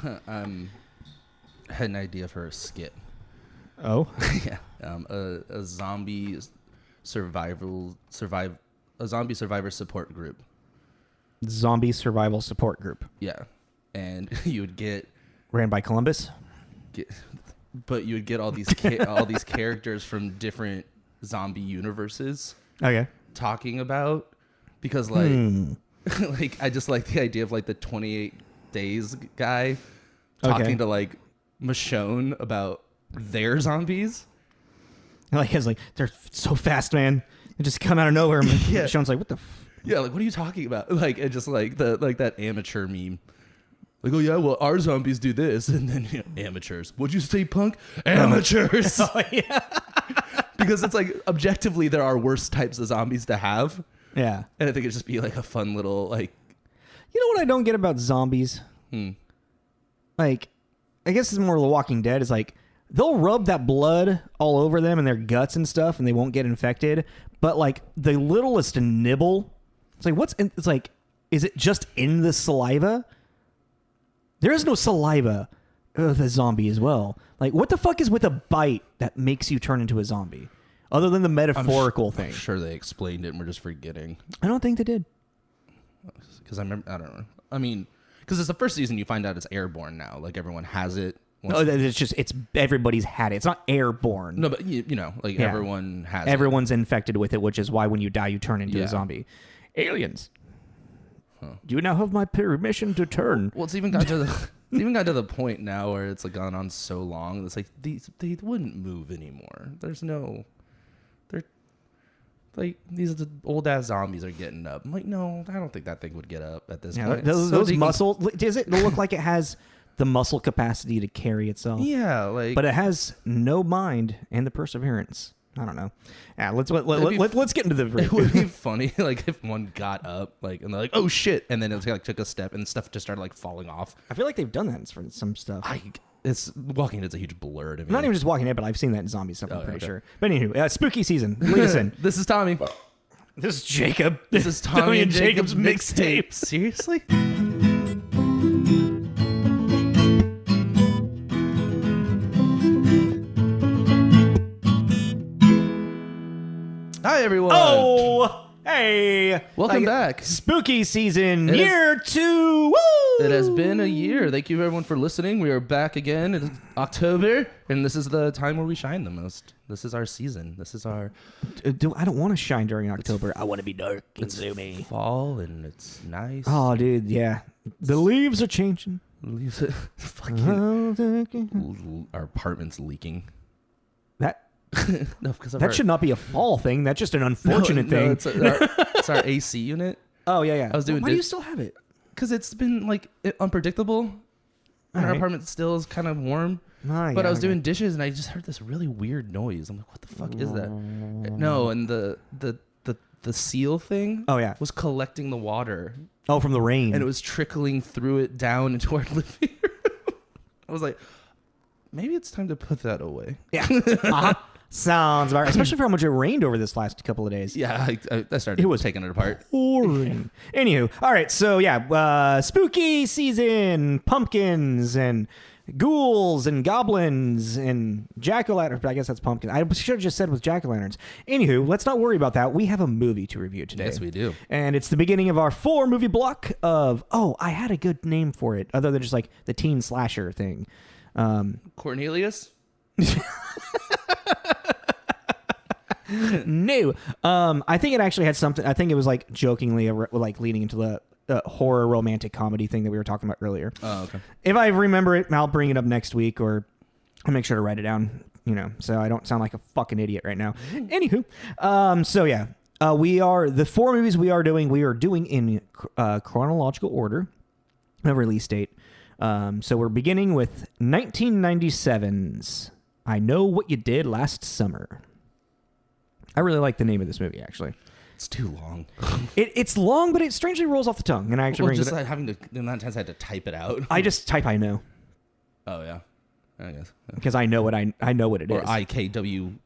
I had an idea for a skit. Oh? Yeah. A zombie survival support group. Zombie survival support group. Yeah. And you would get... Ran by Columbus? But you would get all these all these characters from different zombie universes. Okay. Talking about... Because, like... like, I just like the idea of, like, the 28 Days guy talking to, like, Michonne about their zombies. Like, it's like, they're so fast, man. They just come out of nowhere. And Michonne's like, what the... Yeah, like, what are you talking about? Like, it just, like, that amateur meme. Like, oh, yeah, well, our zombies do this. And then, amateurs. What'd you say, punk? Amateurs. Oh, yeah. Because it's, like, objectively, there are worse types of zombies to have. Yeah. And I think it'd just be, like, a fun little, like... You know what I don't get about zombies? Like, I guess it's more The Walking Dead. Is like, they'll rub that blood all over them and their guts and stuff, and they won't get infected. But, like, the littlest nibble... It's like, it's like, is it just in the saliva? There is no saliva with a zombie as well. Like, what the fuck is with a bite that makes you turn into a zombie? Other than the metaphorical thing. I'm sure they explained it and we're just forgetting. I don't think they did. Because I remember, I don't know. I mean, because it's the first season you find out it's airborne now. Like, everyone has it. No, it's everybody's had it. It's not airborne. No, but, you know, like, everyone has Everyone's infected with it, which is why when you die, you turn into a zombie. Aliens. Do you now have my permission to turn? Well, it's even got to the point now where it's, like, gone on so long. It's like, they wouldn't move anymore. There's no... Like, these old ass zombies are getting up. I'm like, no, I don't think that thing would get up at this point. Those muscles, does it look like it has the muscle capacity to carry itself? Yeah, like, but it has no mind and the perseverance. I don't know. Yeah, let's get into the. It would be funny, like, if one got up, like, and they're like, oh shit, and then it like took a step and stuff just started, like, falling off. I feel like they've done that for some stuff. Walking Dead's a huge blur to me. Not even just Walking Dead, but I've seen that in zombie stuff. I'm pretty sure. But anywho, spooky season. Lead us in. This is Tommy. This is Jacob. This is Tommy and Jacob's mixtape. Seriously? Hi, everyone. Oh, hey. Welcome back. Spooky season, year 2. Woo! It has been a year. Thank you, everyone, for listening. We are back again in October, and this is the time where we shine the most. This is our season. This is our... I don't want to shine during October. I want to be dark and gloomy. Fall, and it's nice. Oh, dude, yeah. The leaves are changing. Leaves our apartment's leaking. No, because that should not be a fall thing. That's just an unfortunate thing. It's our AC unit. Oh, yeah. I was doing Why do you still have it? Because it's been, like, unpredictable. And our apartment still is kind of warm. But I was doing dishes and I just heard this really weird noise. I'm like, what the fuck is that? No, and the seal thing was collecting the water. Oh, from the rain. And it was trickling through it down into our living room. I was like, maybe it's time to put that away. Yeah. Sounds about right. Especially for how much it rained over this last couple of days. Yeah, I started taking it apart. Pouring. Anywho, all right, so yeah, spooky season, pumpkins and ghouls and goblins and jack-o'-lanterns. I guess that's pumpkin. I should have just said with jack-o'-lanterns. Anywho, let's not worry about that. We have a movie to review today. Yes, we do. And it's the beginning of our 4-movie block of, I had a good name for it, other than just like the teen slasher thing. Cornelius? No. I think it actually had something. I think it was like jokingly like leading into the horror romantic comedy thing that we were talking about earlier. Oh, okay. If I remember it, I'll bring it up next week, or I'll make sure to write it down, so I don't sound like a fucking idiot right now. Anywho, so yeah, we are the 4 movies we are doing in chronological order of release date. So we're beginning with 1997's I Know What You Did Last Summer. I really like the name of this movie, actually. It's too long. It's long, but it strangely rolls off the tongue. And I actually just like having to, the amount of times I had to type it out. I just type I know. Oh, yeah. I guess. Because I know what I know what it is. Or IKWYDLS.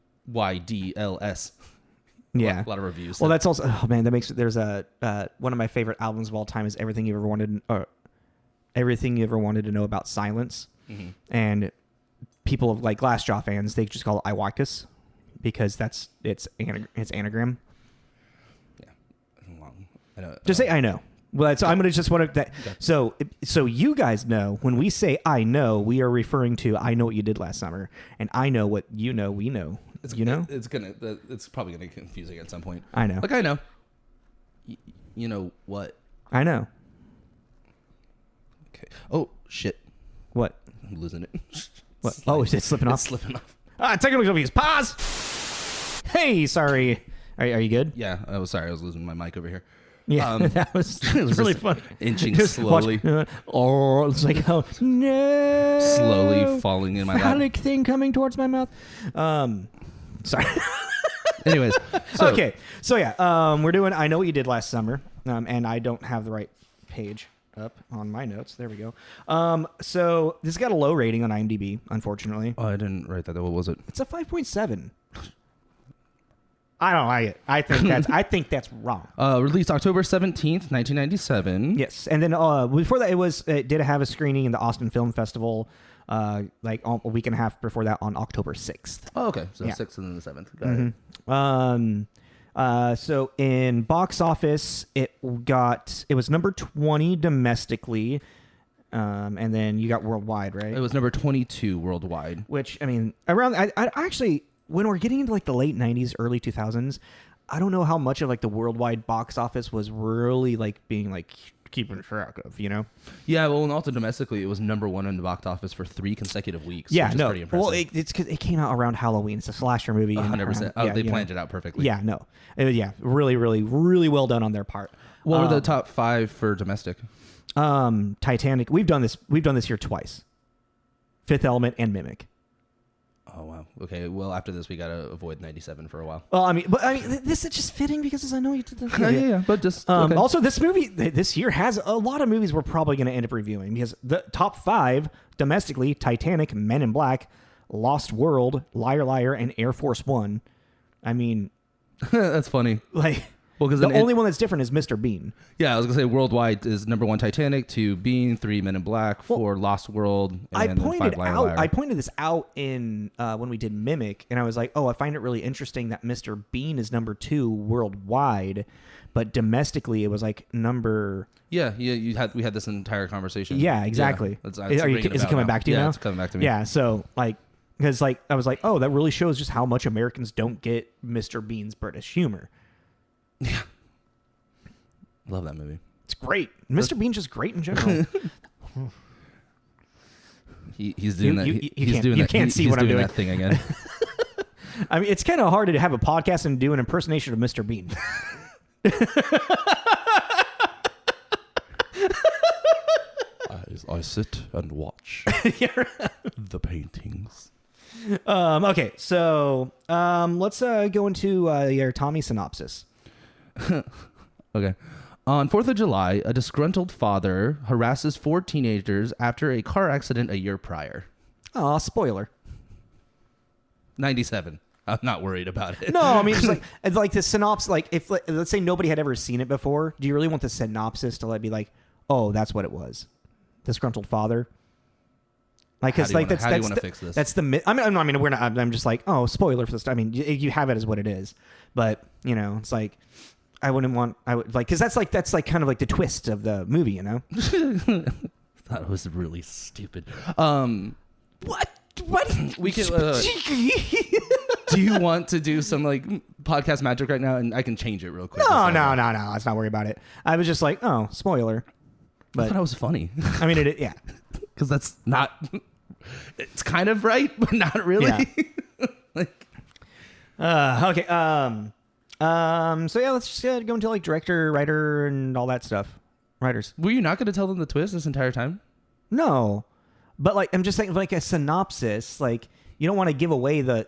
Yeah. A lot of reviews. Well, that's also, there's one of my favorite albums of all time is Everything You Ever Wanted. everything you ever wanted to know about silence. Mm-hmm. And people of like Glassjaw fans, they just call it Iwakis because it's anagram. Yeah. Well, I know. Just say I know. Well, so I'm gonna just want to. Okay. So you guys know when we say I know, we are referring to I know what you did last summer, and I know what you know. We know. It's probably gonna get confusing at some point. I know. Like I know. You know what? I know. Okay. Oh shit. What? I'm losing it. What? Oh, is it slipping off? It's slipping off. Technical difficulties. Pause. Hey, sorry. Are you good? Yeah. I was sorry. I was losing my mic over here. Yeah, that was really fun. Inching slowly. It's like, oh, no. Slowly falling in my lap. Phallic thing coming towards my mouth. Sorry. Anyways. Okay. So, yeah, we're doing I Know What You Did Last Summer, and I don't have the right page up on my notes. There we go. So, this got a low rating on IMDb, unfortunately. Oh, I didn't write that. What was it? It's a 5.7. I don't like it. I think that's wrong. Released October 17th, 1997. Yes. And then before that, it did have a screening in the Austin Film Festival like a week and a half before that on October 6th. Oh, okay. So 6th and then the 7th. Got it. So in box office, it was number 20 domestically. And then you got worldwide, right? It was number 22 worldwide. Which, I mean, around... I actually... When we're getting into like the late 90s, early 2000s, I don't know how much of like the worldwide box office was really like being like keeping track of, you know? Yeah, well, and also domestically, it was number 1 in the box office for 3 consecutive weeks. Yeah, which is pretty impressive. Well, it's because it came out around Halloween. It's a slasher movie. 100%. They planned it out perfectly. Yeah, no. Really, really, really well done on their part. What were the top 5 for domestic? Titanic. We've done this here twice. Fifth Element and Mimic. Oh, wow. Okay, well, after this, we got to avoid 97 for a while. Well, I mean, this is just fitting because I know you did the... Yeah, but just... Okay. Also, this movie, this year, has a lot of movies we're probably going to end up reviewing because the top 5, domestically, Titanic, Men in Black, Lost World, Liar Liar, and Air Force One. I mean... That's funny. Like... Well, because the only one that's different is Mr. Bean. Yeah, I was gonna say worldwide is number 1 Titanic, 2 Bean, 3 Men in Black, 4 Lost World, and I then 5 Liar Liar. I pointed this out in when we did Mimic, and I was like, oh, I find it really interesting that Mr. Bean is number 2 worldwide, but domestically it was like number. Yeah, we had this entire conversation. Yeah, exactly. Yeah, is it coming back to you now? Yeah, it's coming back to me. Yeah, so like. Because like I was like, oh, that really shows just how much Americans don't get Mr. Bean's British humor. Yeah. Love that movie. It's great. Mr. Bean's just great in general. He's doing that. You can't see what I'm doing. That thing again. I mean, it's kind of hard to have a podcast and do an impersonation of Mr. Bean. I sit and watch the paintings. Okay, so let's go into your Tommy synopsis. Okay. On 4th of July, a disgruntled father harasses 4 teenagers after a car accident a year prior. Aw, spoiler. 97. I'm not worried about it. No, I mean, it's like the synopsis, like if let's say nobody had ever seen it before, do you really want the synopsis to be like, oh, that's what it was? Disgruntled father? Like, how do you want to fix this? That's the I mean, we're not. I'm just like, oh, spoiler for this. I mean, you have it as what it is, but you know, it's like I would like because that's like kind of like the twist of the movie, you know. Thought it was really stupid. What? We can. Do you want to do some like podcast magic right now, and I can change it real quick? No. Let's not worry about it. I was just like, oh, spoiler. But I thought it was funny. I mean, yeah, because that's not. It's kind of right, but not really. Yeah. Like, okay. So yeah, let's just go into like director, writer, and all that stuff. Writers. Were you not going to tell them the twist this entire time? No, but like I'm just saying, like a synopsis. Like you don't want to give away the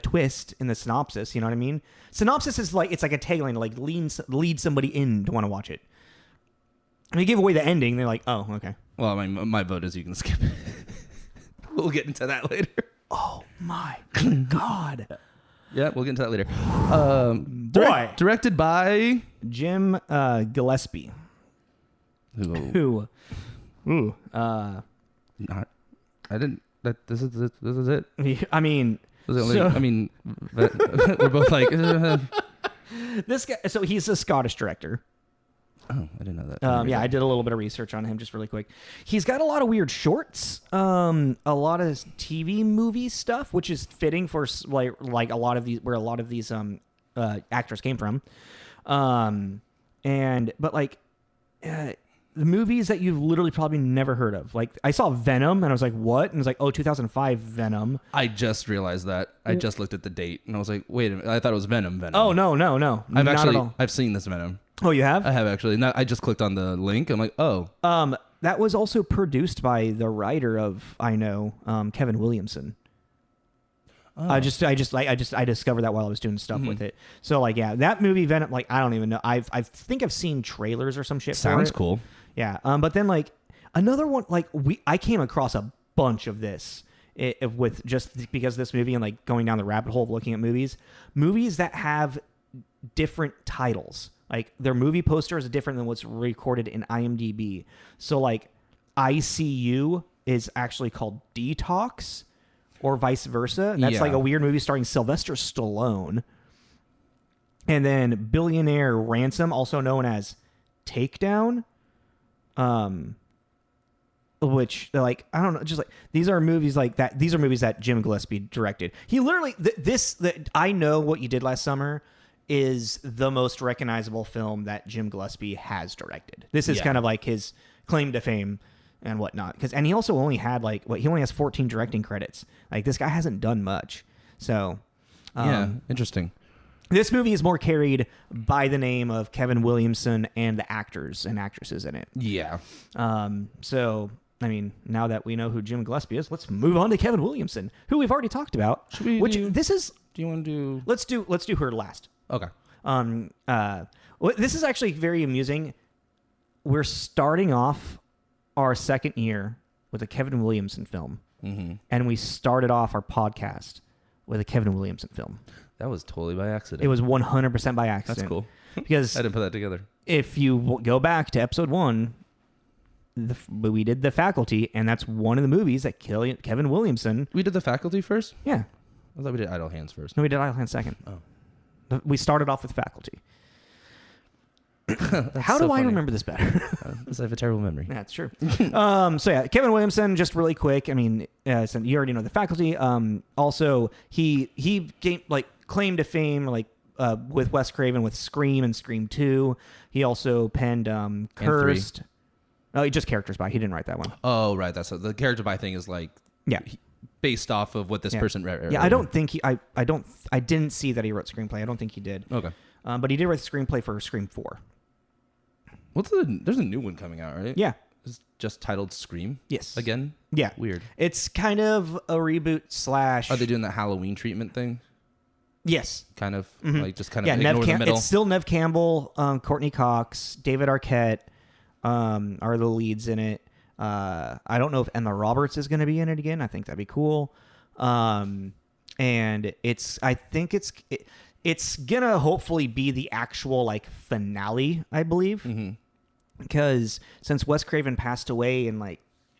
twist in the synopsis. You know what I mean? Synopsis is like it's like a tagline to like lead somebody in to want to watch it. When you give away the ending, they're like, oh, okay. Well, I mean, my vote is you can skip it. We'll get into that later. Oh my God. Yeah, we'll get into that later. Directed by Jim Gillespie. Who? Ooh. Not. I didn't. This is it. I mean. We're both like. This guy. So he's a Scottish director. Oh, I didn't know that. Yeah, I did a little bit of research on him just really quick. He's got a lot of weird shorts, a lot of TV movie stuff, which is fitting for like a lot of these where a lot of these actors came from. The movies that you've literally probably never heard of. Like I saw Venom and I was like, what? And it was like, 2005 Venom. I just realized that. I just looked at the date and I was like, wait a minute. I thought it was Venom. Oh, no. I've seen this Venom. Oh, you have? I have actually. No, I just clicked on the link. I'm like, oh. That was also produced by the writer of Kevin Williamson. Oh. I discovered that while I was doing stuff with it. So that movie Venom, I don't even know. I think I've seen trailers or some shit. Sounds cool. Yeah. But then another one I came across a bunch of this with just because of this movie and going down the rabbit hole of looking at movies that have different titles. Like their movie poster is different than what's recorded in IMDb. So ICU is actually called Detox or vice versa. And that's a weird movie starring Sylvester Stallone. And then Billionaire Ransom, also known as Takedown. Which I don't know, just these are movies like that. These are movies that Jim Gillespie directed. He literally, I Know What You Did Last Summer is the most recognizable film that Jim Gillespie has directed. This is kind of his claim to fame and whatnot. And he also only had he only has 14 directing credits. This guy hasn't done much. So, interesting. This movie is more carried by the name of Kevin Williamson and the actors and actresses in it. Yeah. So, I mean, now that we know who Jim Gillespie is, let's move on to Kevin Williamson, who we've already talked about. Do you want to do? Let's do her last. Okay. This is actually very amusing. We're starting off our second year with a Kevin Williamson film, and we started off our podcast with a Kevin Williamson film. That was totally by accident. It was 100% by accident. That's cool. Because I didn't put that together. If you go back to episode 1, we did The Faculty, and that's one of the movies that Kevin Williamson. We did The Faculty first? Yeah. I thought we did Idle Hands first. No, we did Idle Hands second. Oh. We started off with Faculty. How do I remember this better? Because I have a terrible memory. That's true. Kevin Williamson, just really quick. I mean, so you already know The Faculty. Also, he came, claim to fame with Wes Craven with Scream and Scream 2. He also penned Cursed. Oh, just Characters By. He didn't write that one. Oh, right. That's the Character By thing is based off of what this person read. Yeah, I don't think I didn't see that he wrote screenplay. I don't think he did. Okay. But he did write the screenplay for Scream 4. There's a new one coming out, right? Yeah. It's just titled Scream? Yes. Again? Yeah. Weird. It's kind of a reboot / Are they doing that Halloween treatment thing? Yes. Kind of? Just kind of ignore the middle? It's still Neve Campbell, Courtney Cox, David Arquette are the leads in it. I don't know if Emma Roberts is going to be in it again. I think that'd be cool. And I think it's going to hopefully be the actual finale, I believe. Because since Wes Craven passed away in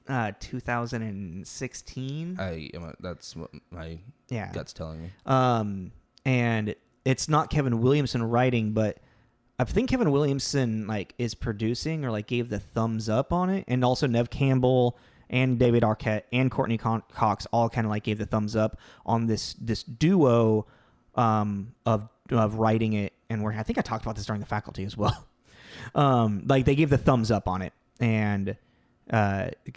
2016. That's what my gut's telling me. And it's not Kevin Williamson writing, but I think Kevin Williamson is producing or gave the thumbs up on it, and also Neve Campbell and David Arquette and Courtney Cox all kind of gave the thumbs up on this duo of writing it, and I think I talked about this during The Faculty as well. They gave the thumbs up on it, and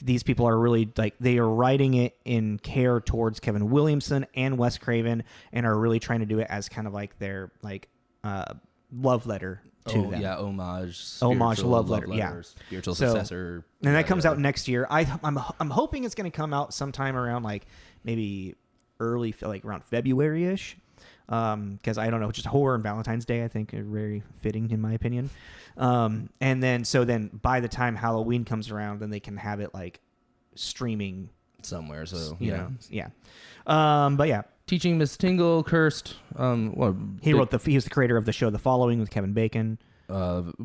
these people are really they are writing it in care towards Kevin Williamson and Wes Craven, and are really trying to do it as kind of their love letter to them. Yeah, homage, love letter, spiritual successor. And that comes out next year. I'm hoping it's going to come out sometime around maybe early around February-ish. Because I don't know, just horror and Valentine's Day I think are very fitting in my opinion. And then by the time Halloween comes around, then they can have it streaming somewhere. So but yeah. Teaching Miss Tingle, Cursed. He was the creator of the show The Following with Kevin Bacon.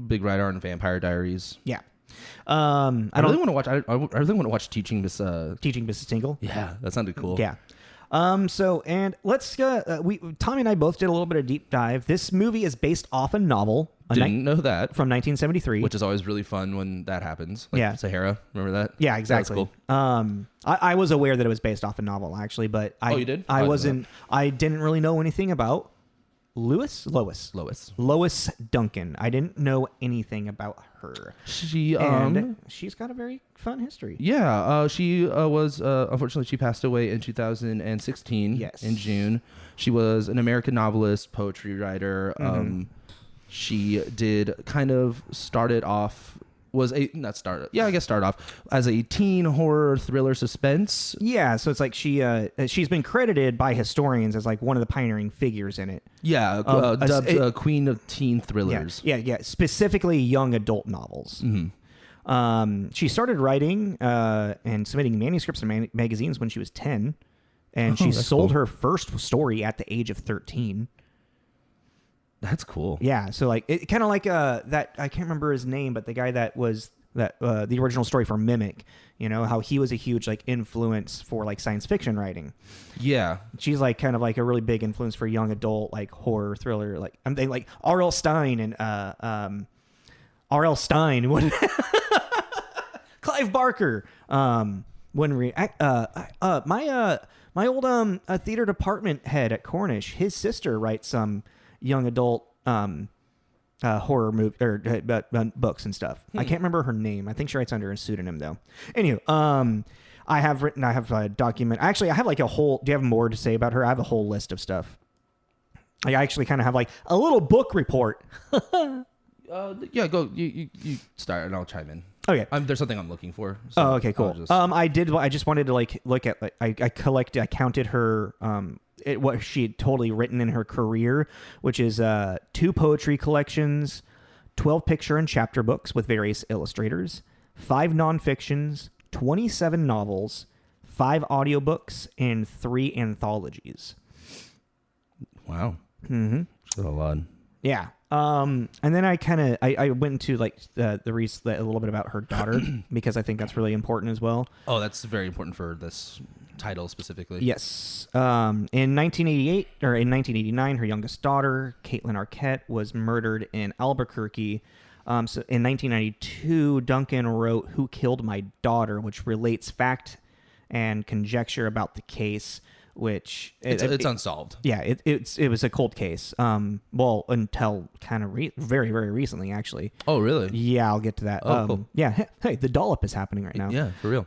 Big Writer on Vampire Diaries. Yeah. I really want to watch. I really want to watch Teaching Mrs. Tingle. Yeah, that sounded cool. Yeah. So, and let's, Tommy and I both did a little bit of deep dive. This movie is based off a novel. Didn't know that. From 1973. Which is always really fun when that happens. Like Sahara. Remember that? Yeah, exactly. That's cool. I was aware that it was based off a novel, actually, but you did? I didn't really know anything about Lois Duncan. I didn't know anything about her. She's got a very fun history. Yeah, she was unfortunately she passed away in 2016. Yes. In June. She was an American novelist, poetry writer. She did started off as a teen horror thriller suspense. Yeah, so it's like she's been credited by historians as like one of the pioneering figures in it. Yeah, dubbed queen of teen thrillers. Yeah, specifically young adult novels. She started writing and submitting manuscripts in magazines when she was 10, and she sold her first story at the age of 13. That's cool. Yeah, so like it kind of like that, I can't remember his name, but the guy that was the original story for Mimic, you know, how he was a huge like influence for like science fiction writing. Yeah, she's like kind of like a really big influence for young adult like horror thriller. Like I'm thinking like R.L. Stine and R.L. Stine, what? Clive Barker. My old theater department head at Cornish, his sister writes some young adult horror movie or books and stuff. I can't remember her name. I think she writes under a pseudonym though. Anyway, I have a document. Actually, I have like a whole. Do you have more to say about her? I have a whole list of stuff. I actually kind of have like a little book report. Yeah, go. You start and I'll chime in. Okay. There's something I'm looking for. So okay, cool. I just wanted to like look at like I counted her what she had totally written in her career, which is 2 poetry collections, 12 picture and chapter books with various illustrators, 5 nonfictions, 27 novels, 5 audiobooks, and 3 anthologies. Wow. Mm-hmm. That's a lot. Yeah. And then I went into like a little bit about her daughter because I think that's really important as well. Oh, that's very important for this title specifically. Yes. In 1989, her youngest daughter, Caitlin Arquette, was murdered in Albuquerque. So in 1992, Duncan wrote "Who Killed My Daughter," which relates fact and conjecture about the case. Which it's unsolved. Yeah, it was a cold case. Well, until kind of very, very recently, actually. Oh, really? Yeah, I'll get to that. Cool. Yeah. Hey, the dollop is happening right now. Yeah, for real.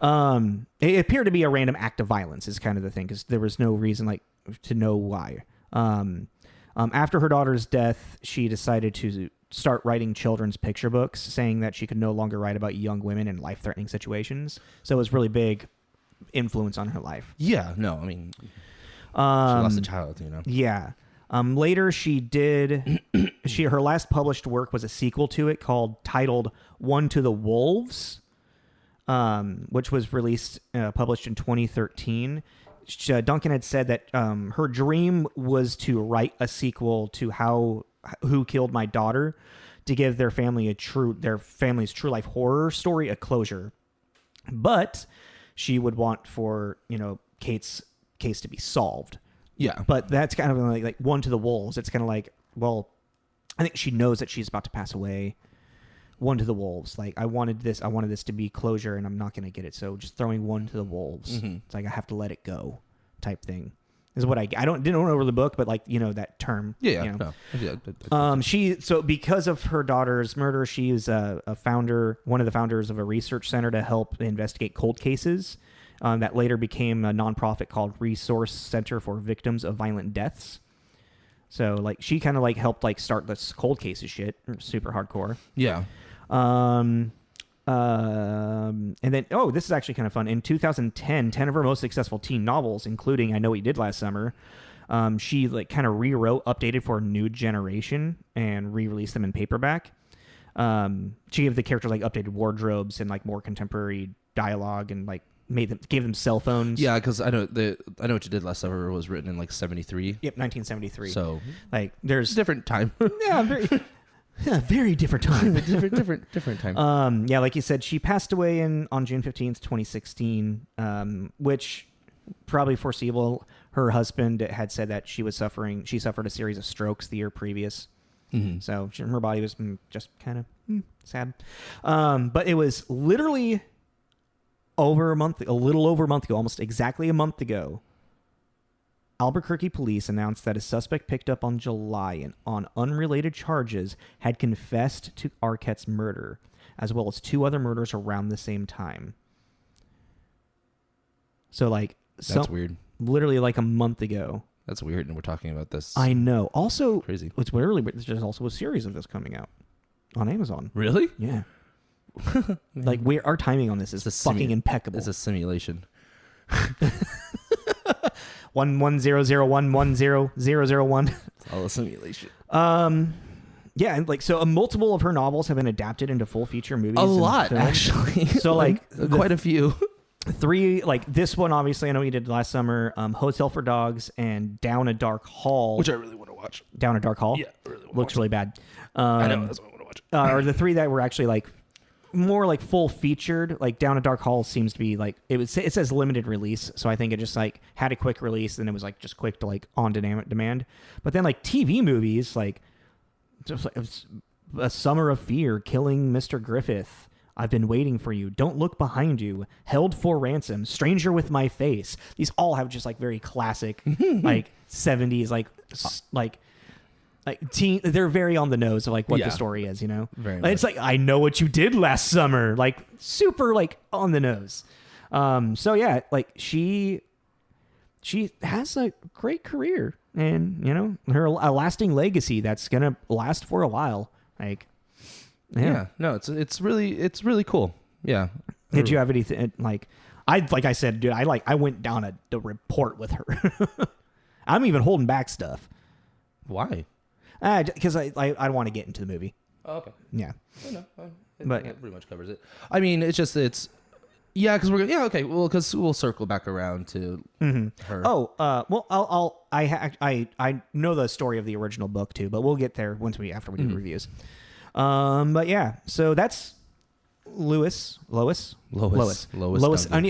It appeared to be a random act of violence. Is kind of the thing because there was no reason like to know why. After her daughter's death, she decided to start writing children's picture books, saying that she could no longer write about young women in life-threatening situations. So it was really big influence on her life. Yeah, no, I mean, she lost a child, you know. Yeah. Later, she did. Her last published work was a sequel to it titled "One to the Wolves," which was published in 2013. Duncan had said that her dream was to write a sequel to Who Killed My Daughter, to give their family's true life horror story a closure, but she would want for, Kate's case to be solved. Yeah. But that's kind of like One to the Wolves. It's kind of like, well, I think she knows that she's about to pass away. One to the Wolves. Like, I wanted this to be closure and I'm not going to get it. So just throwing One to the Wolves. Mm-hmm. It's like, I have to let it go type thing. Is what I didn't know over the book, but like, that term. Yeah. No. Yeah. So because of her daughter's murder, she is one of the founders of a research center to help investigate cold cases that later became a nonprofit called Resource Center for Victims of Violent Deaths. So like she kind of like helped like start this cold cases shit, super hardcore. Yeah. And then, this is actually kind of fun. In 2010, 10 of her most successful teen novels, including I Know What You Did Last Summer, she like kind of rewrote, updated for a new generation, and re-released them in paperback. She gave the characters like updated wardrobes and like more contemporary dialogue, and like gave them cell phones. Yeah, because I Know What You Did Last Summer was written in like 73. Yep, 1973. So like there's different time. Yeah, very. Very different time. different time. Yeah, like you said, she passed away on June 15th, 2016, which probably foreseeable. Her husband had said that she suffered a series of strokes the year previous. Mm-hmm. So her body was just kind of sad. But it was literally a little over a month ago, almost exactly a month ago, Albuquerque police announced that a suspect picked up on July on unrelated charges had confessed to Arquette's murder, as well as 2 other murders around the same time. So, like... That's weird. Literally like a month ago. That's weird, and we're talking about this. I know. Also, crazy. It's literally... There's also a series of this coming out on Amazon. Really? Yeah. Like, our timing on this is fucking impeccable. It's a simulation. 11001100001. It's all a simulation. Yeah, and like so, multiple of her novels have been adapted into full feature movies. A lot, actually. So like quite a few. 3, like this one, obviously, I know we did last summer. Hotel for Dogs and Down a Dark Hall, which I really want to watch. Down a Dark Hall, yeah, I really looks really bad. I know, that's what I want to watch. Are the 3 that were actually like more like full featured. Like Down a Dark Hall seems to be like it says limited release, so I think it just like had a quick release, and it was like just quick to like on demand. But then like TV movies, like just like A Summer of Fear, Killing Mr. Griffith, I've Been Waiting for You, Don't Look Behind You, Held for Ransom, Stranger with My Face. These all have just like very classic like 70s like teen, they're very on the nose of like what the story is, you know. It's like I Know What You Did Last Summer, like super like on the nose. So yeah, like she has a great career, and you know, a lasting legacy that's gonna last for a while. Like, yeah, no, it's really cool. Yeah. Did you have anything like I said, dude? I went down a report with her. I'm even holding back stuff. Why? Because I want to get into the movie. Oh, okay. Yeah. No, but that pretty much covers it. I mean, it's yeah, because okay. Well, because we'll circle back around to her. Oh, well, I know the story of the original book too, but we'll get there after we do the reviews. But yeah, so that's Lois. I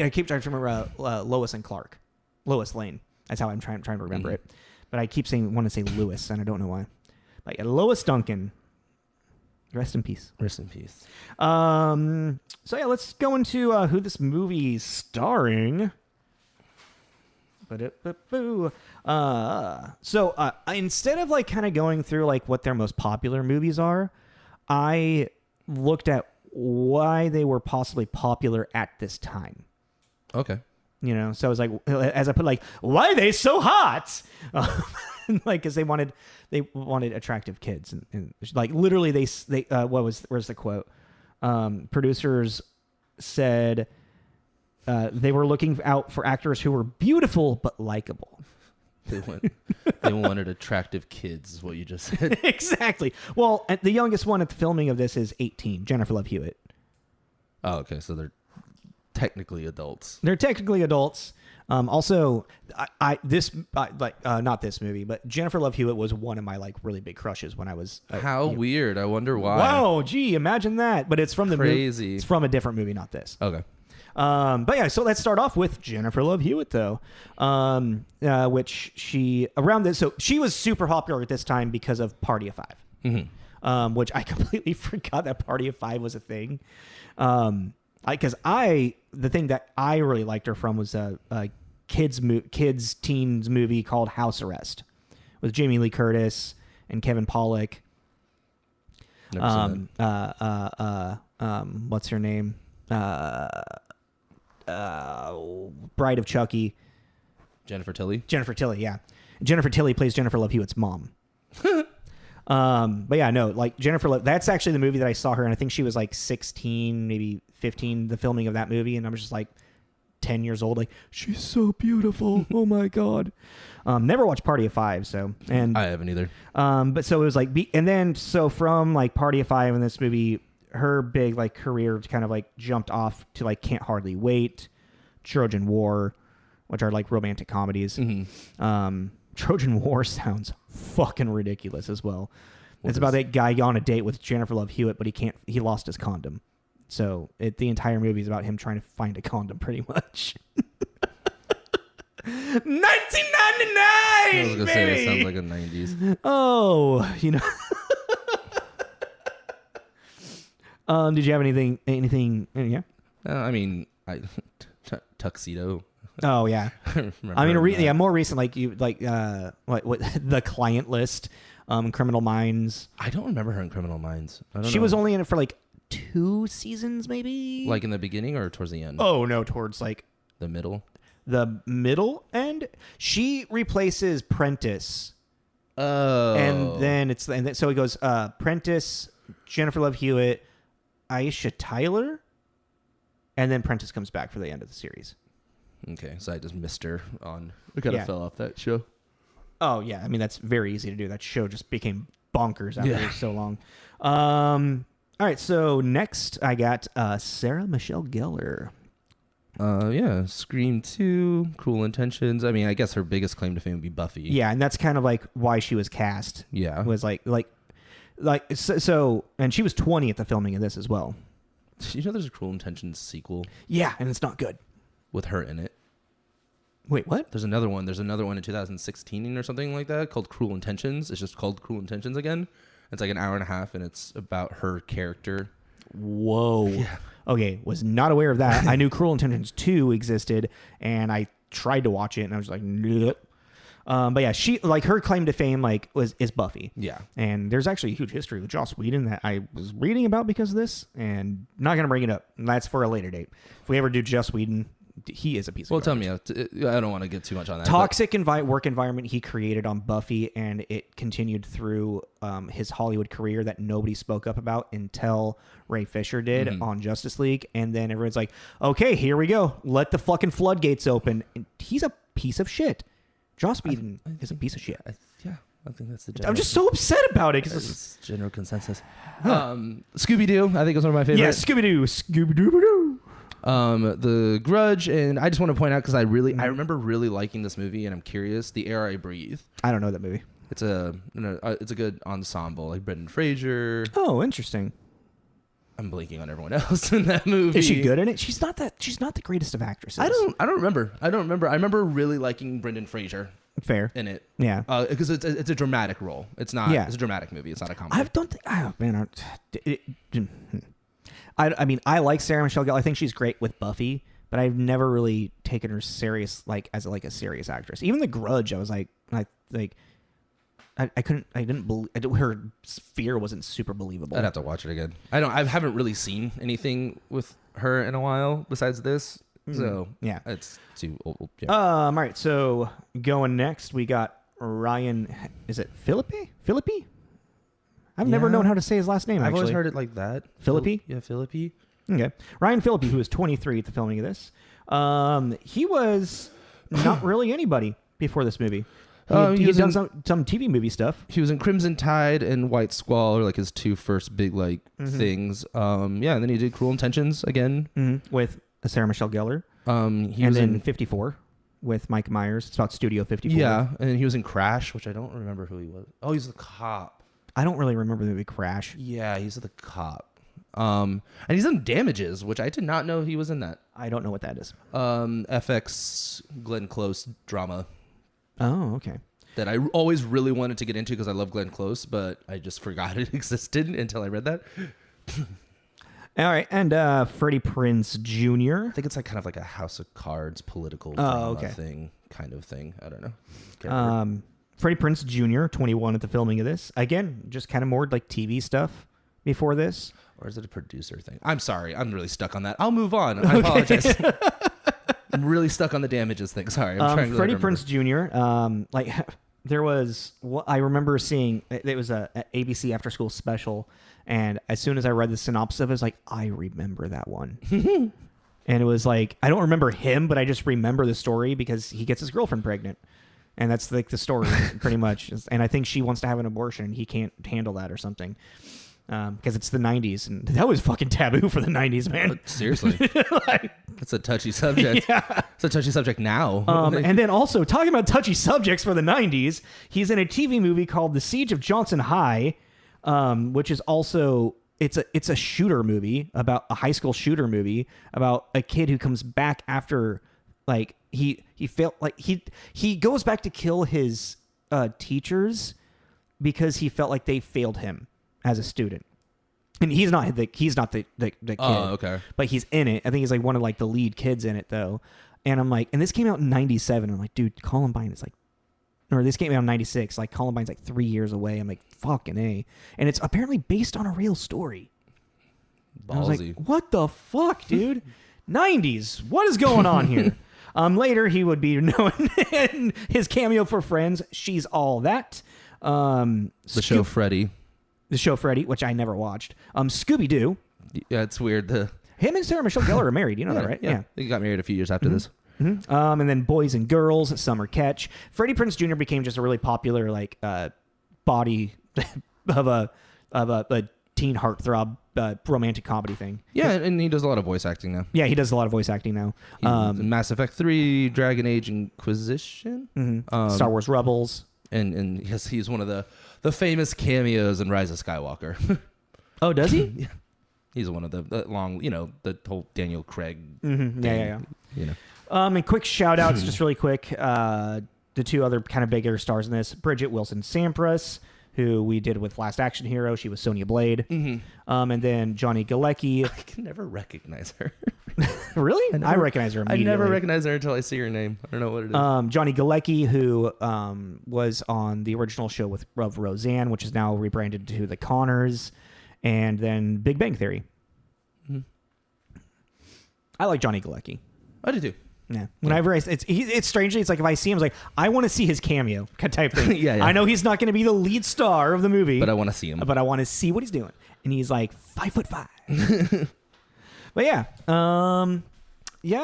keep trying to remember Lois and Clark, Lois Lane. That's how I'm trying to remember it. But I keep want to say Lewis, and I don't know why. Like Lois Duncan. Rest in peace. Rest in peace. So yeah, let's go into who this movie's starring. So instead of like kind of going through like what their most popular movies are, I looked at why they were possibly popular at this time. Okay. You know, so I was like, as I put like, why are they so hot? Like, because they wanted attractive kids, and like literally they where's the quote? Producers said they were looking out for actors who were beautiful but likable. They wanted attractive kids, is what you just said. Exactly. Well, the youngest one at the filming of this is 18, Jennifer Love Hewitt. Oh, okay. So they're technically adults. They're technically adults. Also, not this movie, but Jennifer Love Hewitt was one of my like really big crushes when I was. How weird! I wonder why. Wow, gee, imagine that. But it's from the crazy. Movie. It's from a different movie, not this. Okay. But yeah, so let's start off with Jennifer Love Hewitt, though, which she around this. So she was super popular at this time because of Party of Five, which I completely forgot that Party of Five was a thing. Because the thing that I really liked her from was a kids teens movie called House Arrest with Jamie Lee Curtis and Kevin Pollak. Never seen that. What's her name? Bride of Chucky. Jennifer Tilly, yeah. Jennifer Tilly plays Jennifer Love Hewitt's mom. But yeah, no, like Jennifer Love, that's actually the movie that I saw her, and I think she was like 16, maybe 15, the filming of that movie, and I was just like 10 years old, like, she's so beautiful. Oh my God. Never watched Party of Five, so, and I haven't either. But so it was like, and then so from like Party of Five in this movie, her big like career kind of like jumped off to like Can't Hardly Wait, Trojan War, which are like romantic comedies. Trojan War sounds fucking ridiculous as well. It's about that guy on a date with Jennifer Love Hewitt, but he lost his condom. So the entire movie is about him trying to find a condom, pretty much. 1999. I was gonna say it sounds like a 90s. Oh, did you have anything? Yeah. I mean, tuxedo. Oh yeah. I mean, more recent, like what the Client List, Criminal Minds. I don't remember her in Criminal Minds. She was only in it for like 2 seasons, maybe. Like in the beginning or towards the end? Oh no, towards like the middle. The middle end. She replaces Prentice. Oh. And then so it goes Prentice, Jennifer Love Hewitt, Aisha Tyler, and then Prentice comes back for the end of the series. Okay, so I just missed her on. We kind of fell off that show. Oh yeah, I mean that's very easy to do. That show just became bonkers after so long. All right, so next I got Sarah Michelle Gellar. Scream 2, Cruel Intentions. I mean, I guess her biggest claim to fame would be Buffy. Yeah, and that's kind of like why she was cast. Yeah, was like, and she was 20 at the filming of this as well. You know, there's a Cruel Intentions sequel. Yeah, and it's not good with her in it. Wait, what? There's another one. There's another one in 2016 or something like that called Cruel Intentions. It's just called Cruel Intentions again. It's like an hour and a half, and it's about her character. Whoa. Yeah. Okay, was not aware of that. I knew Cruel Intentions 2 existed, and I tried to watch it, and I was like, nope. But yeah, she her claim to fame is Buffy. Yeah, and there's actually a huge history with Joss Whedon that I was reading about because of this, and not gonna bring it up. That's for a later date. If we ever do Joss Whedon, he is a piece of garbage. Tell me. I don't want to get too much on that. Toxic work environment he created on Buffy, and it continued through his Hollywood career that nobody spoke up about until Ray Fisher did on Justice League. And then everyone's like, okay, here we go. Let the fucking floodgates open. And he's a piece of shit. Joss Whedon is a piece of shit. I think that's the general. I'm just so upset about it. It's general consensus. Scooby-Doo, I think is one of my favorites. Yeah, Scooby-Doo. Scooby-Doo. The Grudge, and I just want to point out because I remember really liking this movie, and I'm curious. The Air I Breathe. I don't know that movie. It's a good ensemble, like Brendan Fraser. Oh, interesting. I'm blanking on everyone else in that movie. Is she good in it? She's not the greatest of actresses. I don't remember. I remember really liking Brendan Fraser. Fair in it. Yeah. Because it's a dramatic role. It's not. Yeah. It's a dramatic movie. It's not a comedy. I don't think. Oh man. I mean, I like Sarah Michelle Gellar. I think she's great with Buffy, but I've never really taken her serious, as a serious actress. Even The Grudge, I was I didn't believe her fear wasn't super believable. I'd have to watch it again. I haven't really seen anything with her in a while besides this. So yeah, it's too old. Yeah. All right. So going next, we got Ryan. Is it Philippi? I've never known how to say his last name. I've always heard it like that. Philippi? Yeah, Philippi. Okay. Ryan Philippi, who was 23 at the filming of this. He was not really anybody before this movie. He had done some TV movie stuff. He was in Crimson Tide and White Squall, or his two first big things. And then he did Cruel Intentions again with Sarah Michelle Gellar. He was in 54 with Mike Myers. It's about Studio 54. Yeah, and he was in Crash, which I don't remember who he was. Oh, he's the cop. I don't really remember the movie Crash. Yeah, he's the cop. And he's in Damages, which I did not know he was in that. I don't know what that is. FX Glenn Close drama. Oh, okay. That I always really wanted to get into because I love Glenn Close, but I just forgot it existed until I read that. All right, and Freddie Prinze Jr. I think it's kind of like a House of Cards political drama thing, kind of thing. I don't know. Freddie Prinze Jr., 21 at the filming of this. Again, just kind of more TV stuff before this. Or is it a producer thing? I'm sorry. I'm really stuck on that. I'll move on. I apologize. I'm really stuck on the Damages thing. Sorry. I'm trying to Freddie Prinze Jr., there was what I remember seeing. It was a ABC after school special. And as soon as I read the synopsis of it, I was like, I remember that one. And it was I don't remember him, but I just remember the story because he gets his girlfriend pregnant. And that's the story pretty much. And I think she wants to have an abortion and he can't handle that or something. Because it's the 90s. And that was fucking taboo for the 90s, man. Seriously. That's a touchy subject. Yeah. It's a touchy subject now. And then also, talking about touchy subjects for the 90s, he's in a TV movie called The Siege of Johnson High, which is also it's a shooter movie about a high school shooter movie about a kid who comes back after like he failed, like he goes back to kill his teachers because he felt like they failed him as a student. And he's not the kid. Oh, okay. But he's in it. I think he's like one of like the lead kids in it though. And I'm like, and this came out in 97. I'm like, dude, Columbine is like, or this came out in 96. Like Columbine's like 3 years away. I'm like, fucking A. And it's apparently based on a real story. I was like, what the fuck, dude? 90s. What is going on here? Later, he would be known in his cameo for Friends. She's All That. The show Freddy. The show Freddy, which I never watched. Scooby-Doo. Yeah, it's weird. Him and Sarah Michelle Gellar are married. You know that, right? Yeah. They got married a few years after this. Mm-hmm. And then Boys and Girls, Summer Catch. Freddie Prinze Jr. became just a really popular like body of a teen heartthrob romantic comedy thing. Yeah, and he does a lot of voice acting now. Yeah, he does a lot of voice acting now. Mass Effect 3, Dragon Age Inquisition, Star Wars Rebels, and yes, he's one of the famous cameos in Rise of Skywalker. Oh, does he? Yeah. He's one of the long, the whole Daniel Craig. Mm-hmm. Yeah. And quick shout outs, just really quick. The two other kind of bigger stars in this: Bridget Wilson Sampras, who we did with Last Action Hero. She was Sonya Blade. Mm-hmm. And then Johnny Galecki. I can never recognize her. Really? I recognize her immediately. I never recognize her until I see her name. I don't know what it is. Johnny Galecki, who was on the original show of Roseanne, which is now rebranded to The Connors, and then Big Bang Theory. Mm-hmm. I like Johnny Galecki. I do too. Yeah. Whenever it's strangely, it's like if I see him, it's like I want to see his cameo type thing. Yeah. I know he's not going to be the lead star of the movie, but I want to see him. But I want to see what he's doing, and he's like 5'5". But yeah,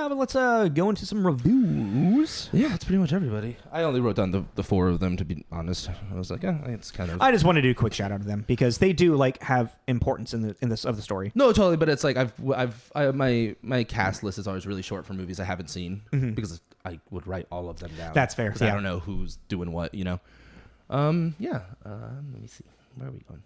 but let's go into some reviews. Yeah, that's pretty much everybody. I only wrote down the four of them, to be honest. I was like, it's kind of. I just want to do a quick shout out to them because they do like have importance in this of the story. No, totally, but it's like my cast list is always really short for movies I haven't seen because I would write all of them down. That's fair. Because I don't know who's doing what, Let me see. Where are we going?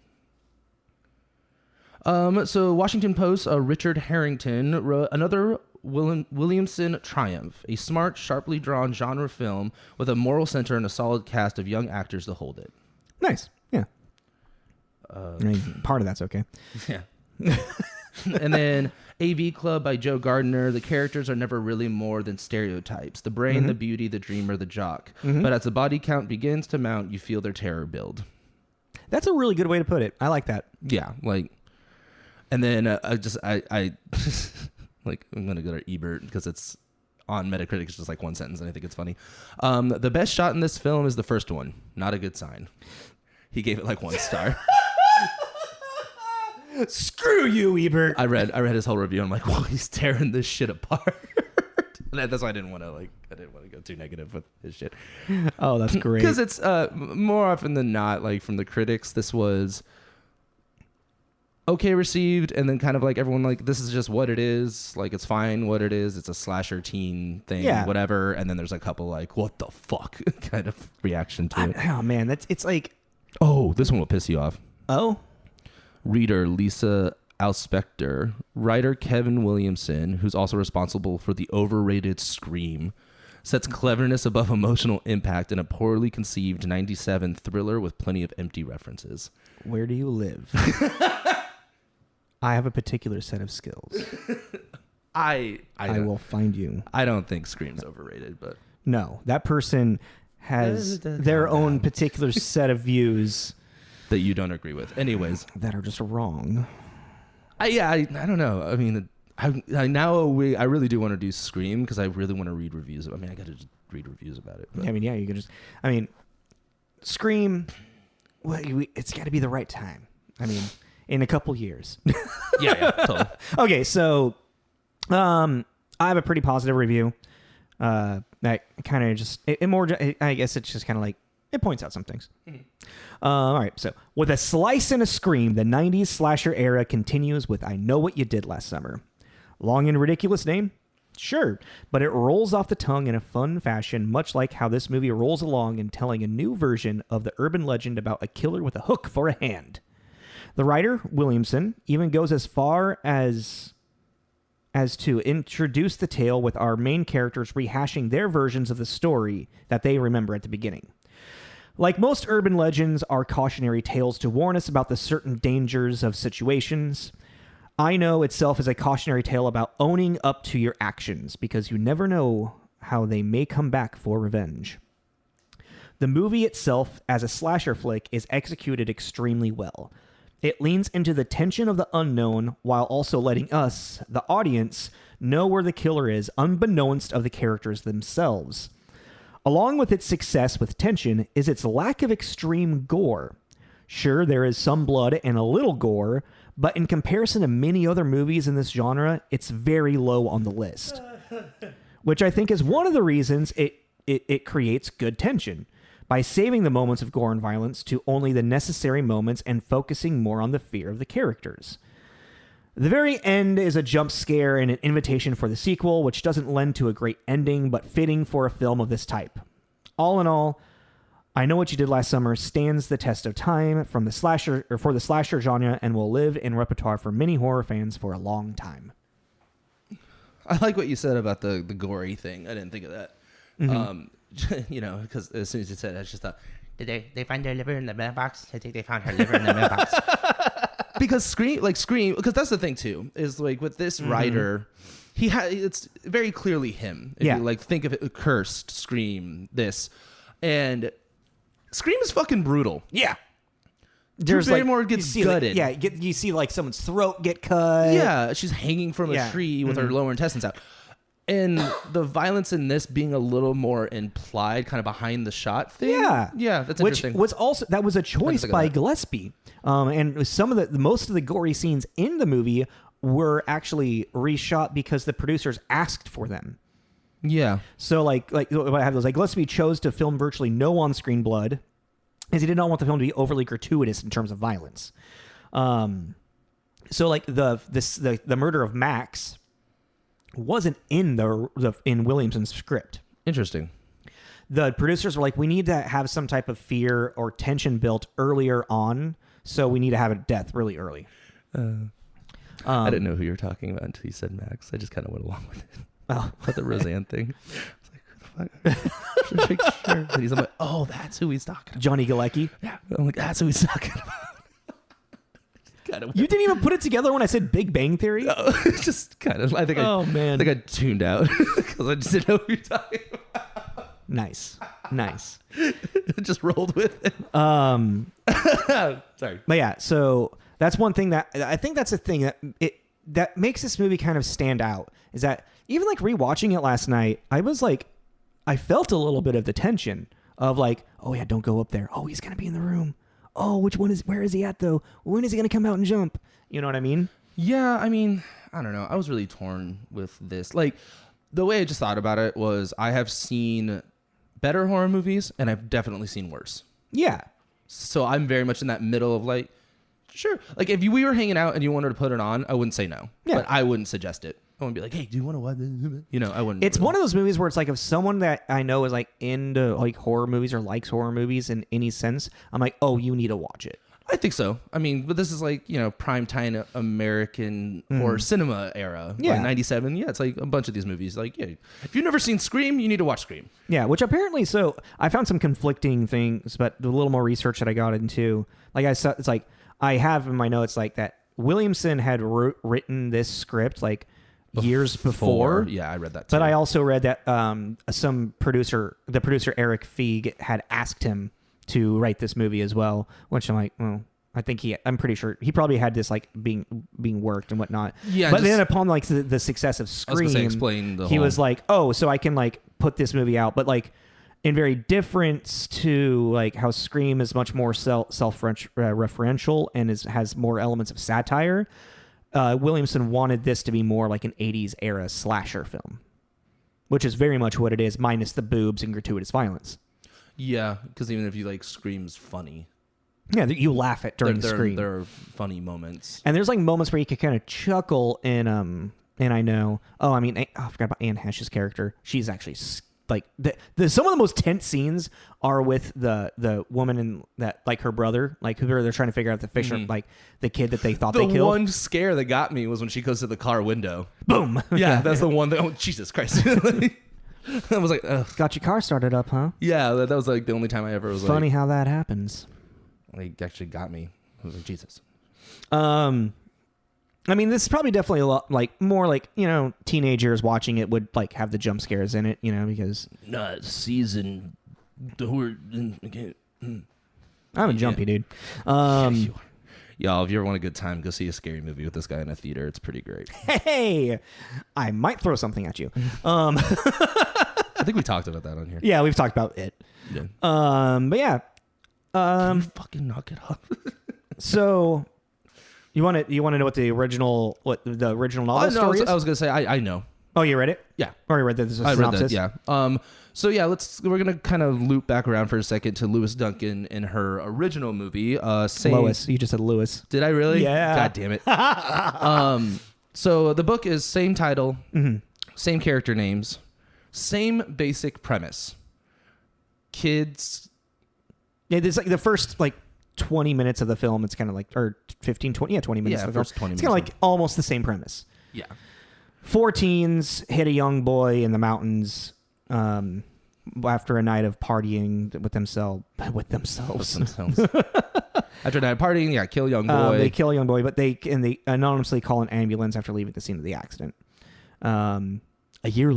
So Washington Post, Richard Harrington wrote another Williamson triumph, a smart, sharply drawn genre film with a moral center and a solid cast of young actors to hold it. Nice. Yeah. Part of that's okay. Yeah. And then AV Club by Joe Gardner. The characters are never really more than stereotypes. The brain, the beauty, the dreamer, the jock. But as the body count begins to mount, you feel their terror build. That's a really good way to put it. I like that. Yeah, and then I like I'm gonna go to Ebert because it's on Metacritic. It's just like one sentence, and I think it's funny. The best shot in this film is the first one. Not a good sign. He gave it like 1 star. Screw you, Ebert. I read his whole review. And I'm like, well, he's tearing this shit apart. And that's why I didn't want to go too negative with his shit. Oh, that's great. Because it's more often than not, like from the critics, this was okay received, and then kind of like everyone like this is just what it is, like it's fine what it is, it's a slasher teen thing, whatever, and then there's a couple like what the fuck kind of reaction to it. Oh man, it's like, oh, this one will piss you off. Oh, reader Lisa Alspector, writer Kevin Williamson, who's also responsible for the overrated Scream, sets cleverness above emotional impact in a poorly conceived 97 thriller with plenty of empty references. Where do you live? I have a particular set of skills. I will find you. I don't think Scream's overrated, but no, that person has their own particular set of views that you don't agree with. Anyways, that are just wrong. I don't know. I mean, I really do want to do Scream because I really want to read reviews. I got to just read reviews about it. But. I mean, yeah, you can just. I mean, Scream. Well, it's got to be the right time. I mean, in a couple years. Yeah, totally. Okay, so I have a pretty positive review. That kind of just I guess it's just kind of like it points out some things. All right, so with a slice and a scream, the 90s slasher era continues with I Know What You Did Last Summer. Long and ridiculous name? Sure, but it rolls off the tongue in a fun fashion, much like how this movie rolls along in telling a new version of the urban legend about a killer with a hook for a hand. The writer, Williamson, even goes as far as to introduce the tale with our main characters rehashing their versions of the story that they remember at the beginning. Like most urban legends are cautionary tales to warn us about the certain dangers of situations. I Know itself is a cautionary tale about owning up to your actions, because you never know how they may come back for revenge. The movie itself, as a slasher flick, is executed extremely well. It leans into the tension of the unknown while also letting us, the audience, know where the killer is, unbeknownst of the characters themselves. Along with its success with tension is its lack of extreme gore. Sure, there is some blood and a little gore, but in comparison to many other movies in this genre, it's very low on the list. Which I think is one of the reasons it creates good tension, by saving the moments of gore and violence to only the necessary moments and focusing more on the fear of the characters. The very end is a jump scare and an invitation for the sequel, which doesn't lend to a great ending, but fitting for a film of this type. All in all, I Know What You Did Last Summer stands the test of time for the slasher genre and will live in repertoire for many horror fans for a long time. I like what you said about the gory thing. I didn't think of that. Mm-hmm. Because as soon as you said it, I just thought, did they find their liver in the mailbox? I think they found her liver in the mailbox. Because Scream, because that's the thing too, is like with this writer, it's very clearly him. If you think of it, Cursed, Scream, this, and Scream is fucking brutal. Yeah. Drew Barrymore gets gutted. You see like someone's throat get cut. Yeah, she's hanging from a tree with her lower intestines out. And the violence in this being a little more implied, kind of behind the shot thing. Yeah, that's interesting. That was a choice by Galecki. And most of the gory scenes in the movie were actually reshot because the producers asked for them. Yeah. So I have those. Like Galecki chose to film virtually no on-screen blood, as he did not want the film to be overly gratuitous in terms of violence. So like the murder of Max wasn't in in Williamson's script. Interesting. The producers were like, we need to have some type of fear or tension built earlier on, so we need to have a death really early. I didn't know who you were talking about until you said Max. I just kind of went along with it. Oh, with the Roseanne thing. I was like, who the fuck? Sure. And he's like, oh, that's who he's talking about. Johnny Galecki. Yeah. I'm like, that's who he's talking about. You didn't even put it together when I said Big Bang Theory? No, just kind of. I think I tuned out because I just didn't know what you're talking about. Nice. Just rolled with it. Sorry. But yeah, so that's one thing that I think that's a thing that makes this movie kind of stand out, is that even like rewatching it last night, I felt a little bit of the tension of like, oh yeah, don't go up there. Oh, he's going to be in the room. Oh, where is he at though? When is he going to come out and jump? You know what I mean? Yeah, I mean, I don't know. I was really torn with this. Like, the way I just thought about it was I have seen better horror movies and I've definitely seen worse. Yeah. So I'm very much in that middle of like, sure. Like if we were hanging out and you wanted to put it on, I wouldn't say no. Yeah. But I wouldn't suggest it. I wouldn't be like, hey, do you want to watch this? You know, I wouldn't. It's one of those movies where it's like, if someone that I know is like into like horror movies or likes horror movies in any sense, I'm like, oh, you need to watch it. I think so. I mean, but this is like, primetime American horror cinema era. Yeah. Like 97. Yeah, it's like a bunch of these movies. Like, yeah, if you've never seen Scream, you need to watch Scream. Yeah, which apparently, so I found some conflicting things, but a little more research that I got into. Like I said, it's like, I have in my notes like that Williamson had written this script like years before. Yeah, I read that too. But I also read that the producer Eric Feig had asked him to write this movie as well, which I'm like, well, I'm pretty sure he probably had this like being worked and whatnot. Yeah. But then upon like the success of Scream, he was like, oh, so I can like put this movie out, but like in very difference to like how Scream is much more self-referential and has more elements of satire. Williamson wanted this to be more like an 80s era slasher film, which is very much what it is, minus the boobs and gratuitous violence. Yeah, because even if you like Scream's funny. Yeah, you laugh at during Scream. There are funny moments. And there's like moments where you can kind of chuckle in I know. Oh, I mean, I forgot about Anne Heche's character. She's actually like the some of the most tense scenes are with the woman and that like her brother, like who they're trying to figure out the Fisher, like the kid that they thought they killed. The one scare that got me was when she goes to the car window. Boom. Yeah, that's the one that. Oh Jesus Christ! I was like, ugh. Got your car started up, huh? Yeah, that was like the only time I ever was funny how that happens. Like actually got me. I was like, Jesus. I mean, this is probably definitely a lot like more like, you know, teenagers watching it would like have the jump scares in it, you know, because not season. I'm a jumpy dude. Y'all, if you ever want a good time, go see a scary movie with this guy in a theater. It's pretty great. Hey, I might throw something at you. I think we talked about that on here. Yeah, we've talked about it. Yeah. But yeah. Can you fucking knock it off? So you want to know what the original novel story is? I was gonna say I know. Oh, you read it? Yeah. Already read the synopsis? I read that, yeah. So yeah, we're gonna kind of loop back around for a second to Lois Duncan in her original movie. Lois. You just said Lewis. Did I really? Yeah. God damn it. So the book is same title, same character names, same basic premise. Kids. Yeah, there's like the first like 20 minutes of the film. It's kind of like, or 15, 20 minutes. Yeah, of the first film. 20 It's minutes. kind of like almost the same premise. Yeah. 4 teens hit a young boy in the mountains after a night of partying with themselves. After a night of partying, yeah, kill young boy. They kill a young boy, but they anonymously call an ambulance after leaving the scene of the accident. A year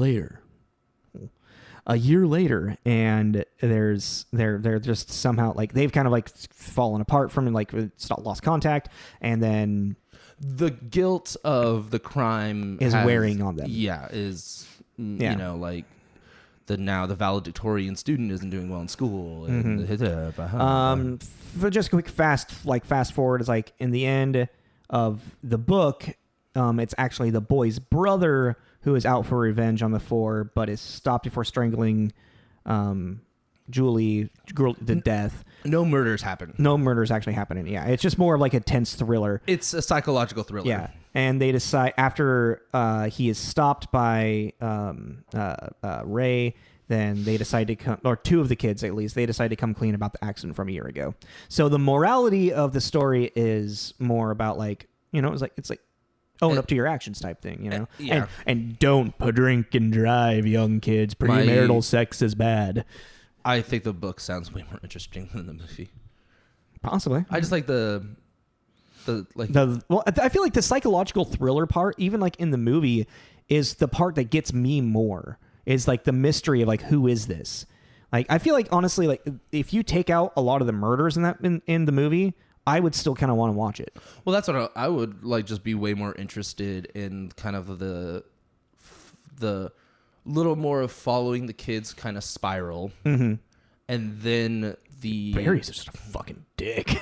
later, and they're just somehow like they've kind of like fallen apart from like lost contact, and then the guilt of the crime is wearing on them. Yeah, you know, like the valedictorian student isn't doing well in school. And for just a quick fast forward is like in the end of the book, it's actually the boy's brother who is out for revenge on the 4, but is stopped before strangling Julie to death. No murders happen. No murders actually happening. Yeah, it's just more of like a tense thriller. It's a psychological thriller. Yeah, and they decide after he is stopped by Ray, then they decide to come, or 2 of the kids at least, they decide to come clean about the accident from a year ago. So the morality of the story is more about like, you know, it's like own up to your actions type thing, you know? Yeah. And don't drink and drive, young kids. Premarital sex is bad. I think the book sounds way more interesting than the movie. Possibly. I just like I feel like the psychological thriller part, even like in the movie, is the part that gets me more. Is like the mystery of like, who is this? Like, I feel like honestly, like if you take out a lot of the murders in the movie, I would still kind of want to watch it. Well, that's what I would like. Just be way more interested in kind of the little more of following the kids kind of spiral, and then Barry's just a fucking dick,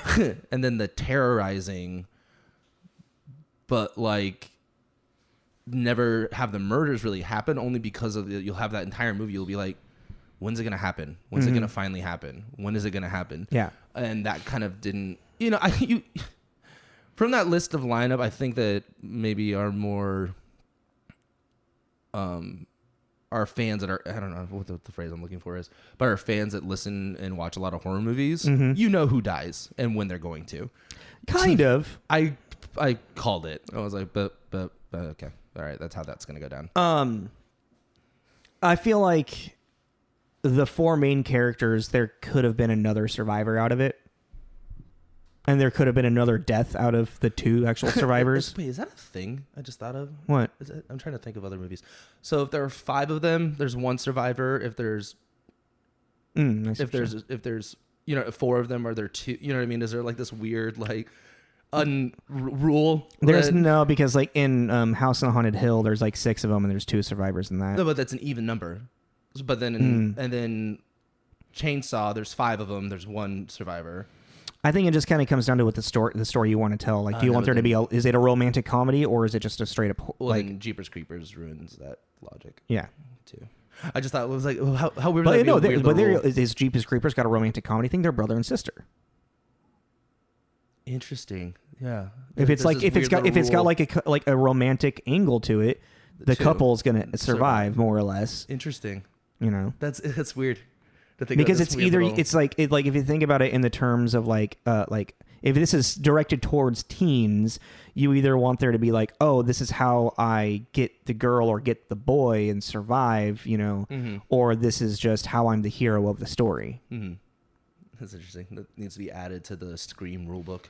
and then the terrorizing, but like never have the murders really happen. Only because of you'll have that entire movie. You'll be like, when's it gonna happen? When's it gonna finally happen? When is it gonna happen? Yeah, and that kind of didn't. You know, from that list of lineup, I think that maybe our more, our fans that are, I don't know what the phrase I'm looking for is, but our fans that listen and watch a lot of horror movies, you know who dies and when they're going to. Kind of. I called it. I was like, but okay, all right, that's how that's gonna go down. I feel like the 4 main characters, there could have been another survivor out of it. And there could have been another death out of the 2 actual survivors. Wait, is that a thing I just thought of? What? I'm trying to think of other movies. So if there are 5 of them, there's 1 survivor. If there's, if there's, you know, 4 of them, are there 2? You know what I mean? Is there like this weird like rule? There's no, because like in House on Haunted Hill, there's like 6 of them, and there's 2 survivors in that. No, but that's an even number. But then and then Chainsaw, there's 5 of them. There's 1 survivor. I think it just kind of comes down to what the story you want to tell. Like, do you want there to be is it a romantic comedy, or is it just a straight up like Jeepers Creepers ruins that logic? Yeah, too. I just thought it was like how weird. But no, is Jeepers Creepers got a romantic comedy thing? They're brother and sister. Interesting. Yeah. If it's got like a romantic angle to it, the couple's gonna survive more or less. Interesting. You know, that's weird to think because about it's either it's like if you think about it in the terms of like if this is directed towards teens, you either want there to be like, oh, this is how I get the girl or get the boy and survive, you know, or this is just how I'm the hero of the story. That's interesting. That needs to be added to the Scream rulebook.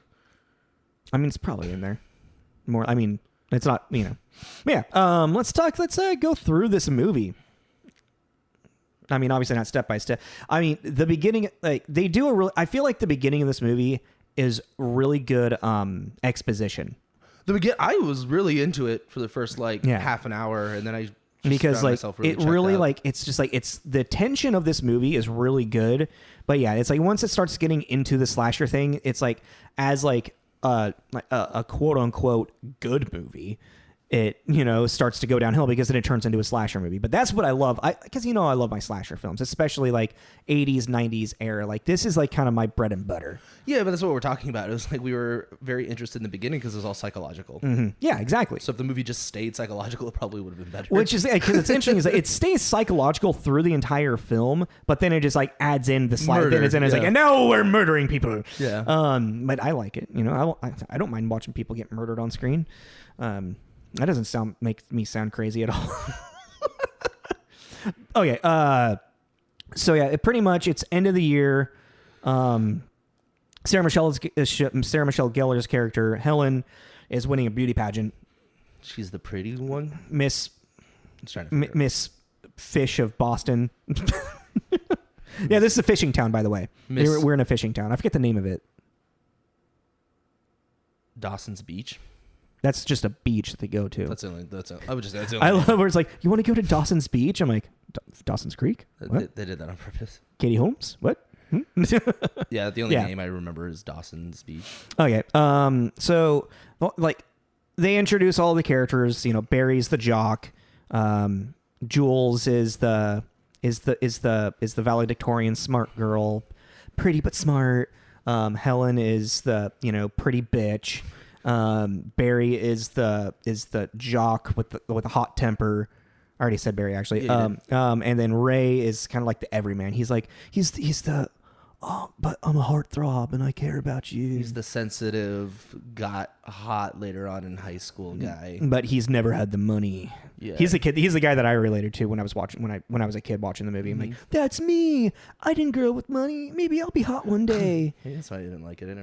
I mean, it's probably in there. More. I mean, it's not, you know. Yeah. Let's go through this movie. I mean, obviously not step by step. I mean, the beginning, like they do I feel like the beginning of this movie is really good exposition. I was really into it for the first half an hour, and then I because like it really like it's just like it's the tension of this movie is really good. But yeah, it's like once it starts getting into the slasher thing, it's like as like a quote unquote good movie, it, you know, starts to go downhill because then it turns into a slasher movie. But that's what I love. Because, you know, I love my slasher films, especially like 80s, 90s era. Like this is like kind of my bread and butter. Yeah, but that's what we're talking about. It was like we were very interested in the beginning because it was all psychological. Yeah, exactly. So if the movie just stayed psychological, it probably would have been better. Which is because it's interesting is that it stays psychological through the entire film, but then it just like adds in the slide. Then it's like, and now we're murdering people. Yeah. But I like it. You know, I don't mind watching people get murdered on screen. That doesn't make me sound crazy at all. Okay. So yeah, pretty much it's end of the year. Sarah Michelle Gellar's character Helen is winning a beauty pageant. She's the pretty one. Miss Fish of Boston. Yeah, this is a fishing town, by the way. We're in a fishing town. I forget the name of it. Dawson's Beach. That's just a beach that they go to. I would just say that's the I love where it's like, you want to go to Dawson's Beach? I'm like, Dawson's Creek? What? They did that on purpose. Katie Holmes? What? Yeah, the only name I remember is Dawson's Beach. Okay. So like they introduce all the characters, you know, Barry's the jock, Jules is the valedictorian smart girl, pretty but smart. Helen is the, you know, pretty bitch. Barry is the jock with the hot temper. I already said Barry actually. Yeah, and then Ray is kind of like the everyman. He's like he's the but I'm a heartthrob and I care about you. He's the sensitive, got hot later on in high school guy. But he's never had the money. Yeah. He's the kid. He's the guy that I related to when I was watching when I was a kid watching the movie. I'm like, that's me. I didn't grow up with money. Maybe I'll be hot one day. Yeah, that's why I didn't like it. I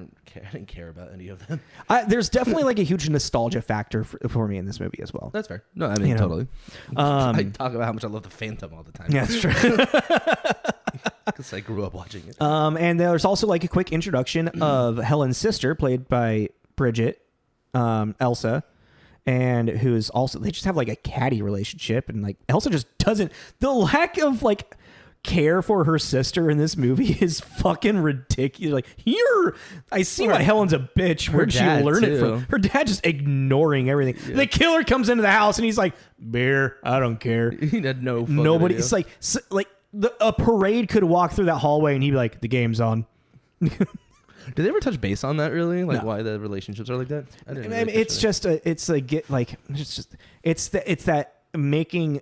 didn't care about any of them. There's definitely like a huge nostalgia factor for me in this movie as well. That's fair. No, I mean, you know, totally. I talk about how much I love the Phantom all the time. Yeah, that's true. Because I grew up watching it. And there's also like a quick introduction of Helen's sister, played by Bridget, Elsa, and who's also, they just have like a catty relationship, and like Elsa just doesn't, the lack of like care for her sister in this movie is fucking ridiculous. Like I see why Helen's a bitch. Where'd she learn it from? Her dad just ignoring everything. Yeah. The killer comes into the house and he's like, beer, I don't care. He had no fucking nobody. idea. It's like a parade could walk through that hallway and he'd be like, the game's on. Did they ever touch base on that really? Like why the relationships are like that? I mean, it's that making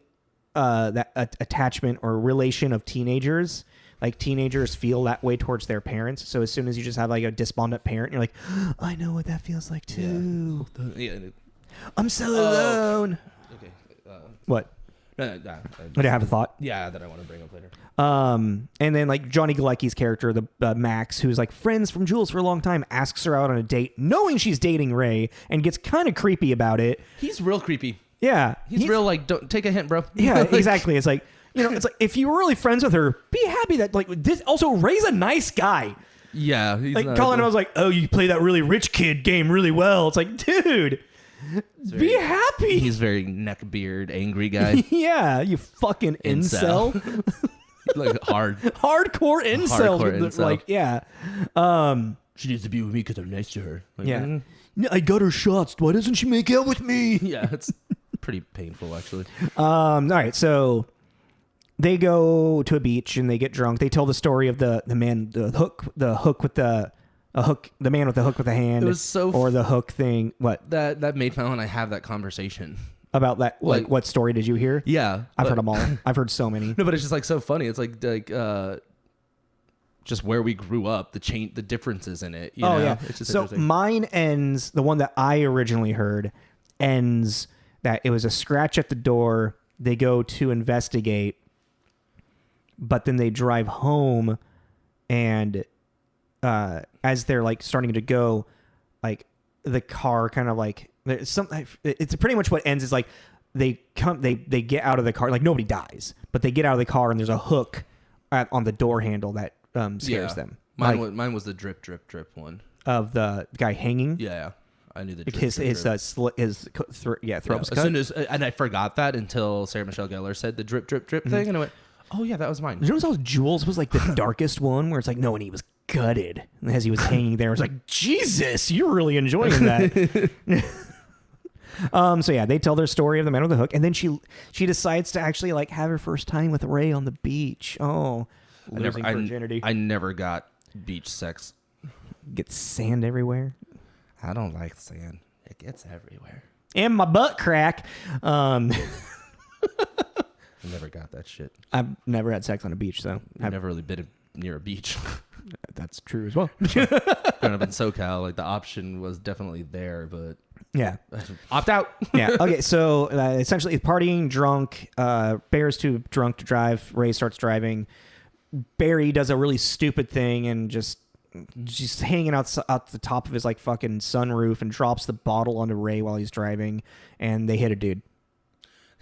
that attachment or relation of teenagers. Like teenagers feel that way towards their parents. So as soon as you just have like a despondent parent, you're like, I know what that feels like too. Yeah. I'm so alone. Okay. What? No, Did I have a thought? Yeah, that I want to bring up later. And then like Johnny Galecki's character, the Max, who's like friends from Jules for a long time, asks her out on a date, knowing she's dating Ray, and gets kind of creepy about it. He's real creepy. Yeah, he's real like, don't take a hint, bro. Yeah, exactly. It's like, you know, it's like if you were really friends with her, be happy that like this. Also, Ray's a nice guy. Yeah, he's like Colin. I was like, oh, you play that really rich kid game really well. It's like, dude. Be happy. He's very neckbeard, angry guy. Yeah, you fucking incel. Like hardcore incel. Like, yeah. She needs to be with me because I'm nice to her. Like, yeah. I got her shots. Why doesn't she make out with me? Yeah, it's pretty painful, actually. All right, so they go to a beach and they get drunk. They tell the story of the man, the hook with the man with the hook with the hand. It was so or the hook thing. What that made Fallon and I have that conversation about that? Like what story did you hear? Yeah. I've heard them all. I've heard so many. No, but it's just like so funny. It's like just where we grew up, the differences in it. You know? Yeah. It's just so mine ends, the one that I originally heard ends that it was a scratch at the door. They go to investigate, but then they drive home, and as they're like starting to go, like the car kind of like it's pretty much what ends is like they get out of the car, like nobody dies, but they get out of the car and there's a hook on the door handle that scares them. Mine was the drip one of the guy hanging. Yeah. I knew the drip, his throat was cut. As soon as, and I forgot that until Sarah Michelle Gellar said the drip thing, and I went, "Oh yeah, that was mine." You notice how Jules was like the darkest one, where it's like no, and he was gutted, and as he was hanging there, it was like Jesus, you're really enjoying that. So yeah, they tell their story of the man with the hook, and then she decides to actually like have her first time with Ray on the beach. Oh, losing virginity. I never got beach sex. Get sand everywhere. I don't like sand. It gets everywhere. And my butt crack. I never got that shit. I've never had sex on a beach, so I've never really been near a beach. That's true as well. Growing up in SoCal, like the option was definitely there, but yeah, opt out. Yeah. Okay. So essentially, partying, drunk. Bear's too drunk to drive. Ray starts driving. Barry does a really stupid thing and just hanging out the top of his like fucking sunroof and drops the bottle onto Ray while he's driving, and they hit a dude.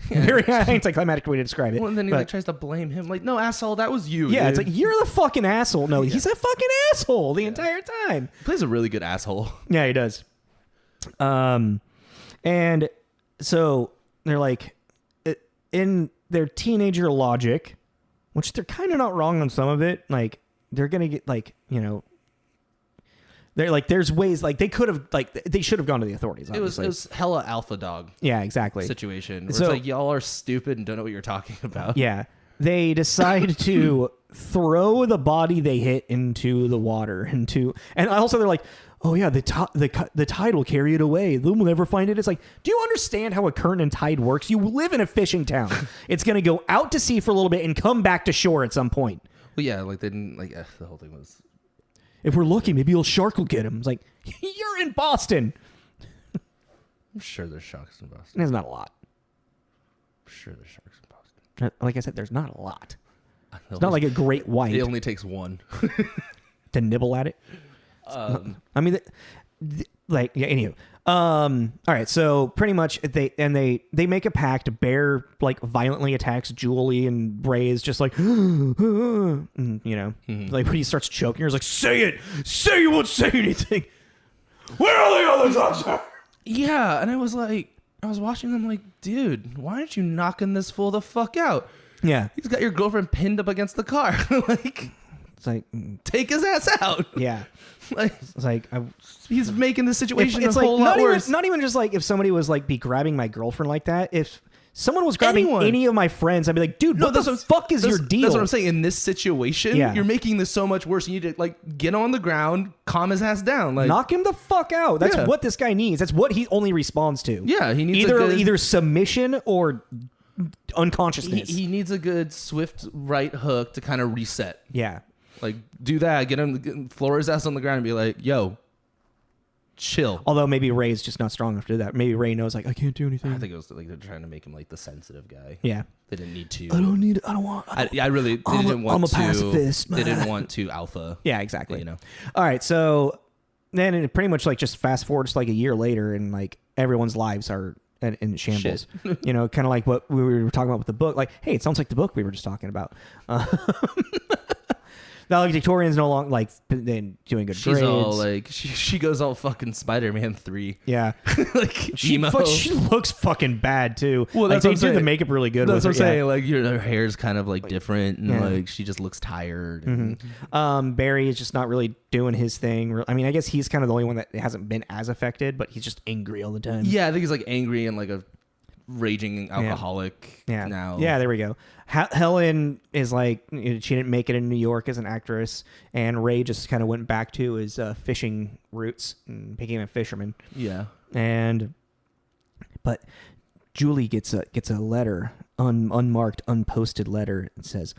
Yeah. Very anticlimactic way to describe it. Well, and then he like tries to blame him, like, "No, asshole, that was you." Yeah, dude. It's like you're the fucking asshole. No, he's a fucking asshole the entire time. He plays a really good asshole. Yeah, he does. And so they're like, in their teenager logic, which they're kind of not wrong on some of it. Like they're gonna get like, you know. They're like, there's ways, like they could have, like they should have gone to the authorities. Obviously. It was hella alpha dog. Yeah, exactly. Situation. Where it's like y'all are stupid and don't know what you're talking about. Yeah, they decide to throw the body they hit into the water, and also they're like, oh yeah, the tide will carry it away. They'll never find it. It's like, do you understand how a current and tide works? You live in a fishing town. It's gonna go out to sea for a little bit and come back to shore at some point. Well, yeah, like they didn't like the whole thing was. If we're lucky, maybe a shark will get him. It's like, you're in Boston. I'm sure there's sharks in Boston. There's not a lot. I'm sure there's sharks in Boston. Like I said, there's not a lot. It's not like a great white. It only takes one. To nibble at it. I mean, anywho. All right, so pretty much they make a pact. Bear like violently attacks Julie, and Ray is just like, and, you know, like when he starts choking, he's like, say you won't say anything. Where are the others outside? Yeah, and I was watching them like, dude, why aren't you knocking this fool the fuck out? Yeah, he's got your girlfriend pinned up against the car. Like, it's like, take his ass out. Yeah. Like, it's like he's making the situation a like, whole lot worse. Not even just like if somebody was like be grabbing my girlfriend like that. If someone was grabbing any of my friends, I'd be like, dude, what the fuck is your deal? That's what I'm saying. In this situation, you're making this so much worse. You need to like get on the ground, calm his ass down, like knock him the fuck out. That's what this guy needs. That's what he only responds to. Yeah, he needs either submission or unconsciousness. He needs a good swift right hook to kind of reset. Yeah. Like, do that, get floor his ass on the ground and be like, yo, chill. Although maybe Ray's just not strong enough to do that. Maybe Ray knows, like, I can't do anything. I think it was like they're trying to make him like the sensitive guy. Yeah. They didn't need to. I'm a pacifist. They didn't want to alpha. Yeah, exactly. You know. All right, so then it pretty much like just fast forward to like a year later, and like everyone's lives are in shambles. You know, kind of like what we were talking about with the book. Like, hey, it sounds like the book we were just talking about. Now, like, Victorian's no longer like doing good grades. She's all like she goes all fucking Spider-Man 3. Yeah, like she looks fucking bad too. Well, like, they did the makeup really good. That's what I'm saying. Like her hair's kind of like different, and like she just looks tired. And... Barry is just not really doing his thing. I mean, I guess he's kind of the only one that hasn't been as affected, but he's just angry all the time. Yeah, I think he's like angry and like a raging alcoholic now. Yeah, there we go. Helen is like, she didn't make it in New York as an actress, and Ray just kind of went back to his fishing roots and became a fisherman. Yeah. But Julie gets a letter, unmarked, unposted letter. It says,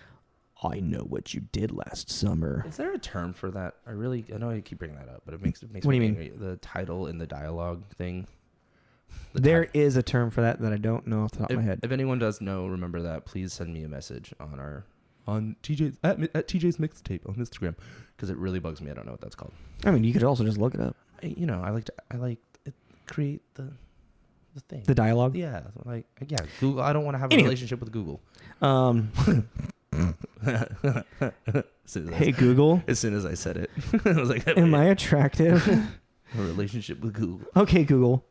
"I know what you did last summer." Is there a term for that? I know I keep bringing that up, but it makes What do you me mean? angry. The title in the dialogue thing. There is a term for that I don't know off the top of my head. If anyone does know, remember that, please send me a message on TJ's at TJ's Mixtape on Instagram, because it really bugs me. I don't know what that's called. I mean, you could also just look it up. I like create the thing. The dialogue? Yeah. Google. I don't want to have a relationship with Google. Hey, Google. As soon as I said it, I was like, am I attractive? A relationship with Google. Okay, Google.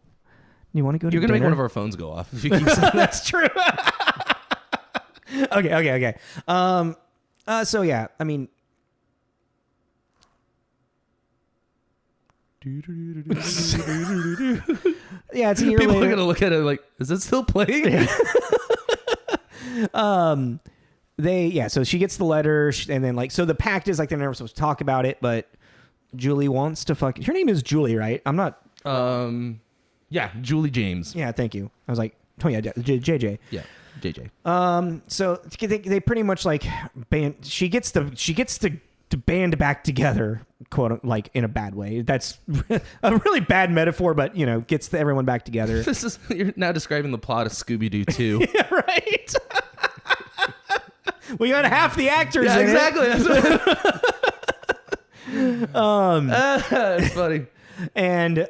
You want to go to You're going to make dinner? one of our phones go off if you keep saying That's true. Okay. So yeah, I mean, yeah, it's a year People later. are gonna look at it like, is it still playing? So she gets the letter, and then so the pact is they're never supposed to talk about it, but Julie wants to fuck. Her name is Julie, right? I'm not. Yeah, Julie James. Yeah, thank you. I was like, oh yeah, JJ. Yeah, JJ. So they pretty much band. She gets to band back together, quote, in a bad way. That's a really bad metaphor, but gets everyone back together. You're now describing the plot of Scooby-Doo 2. Yeah, right. We got half the actors. Yeah, in exactly. It. It's funny. And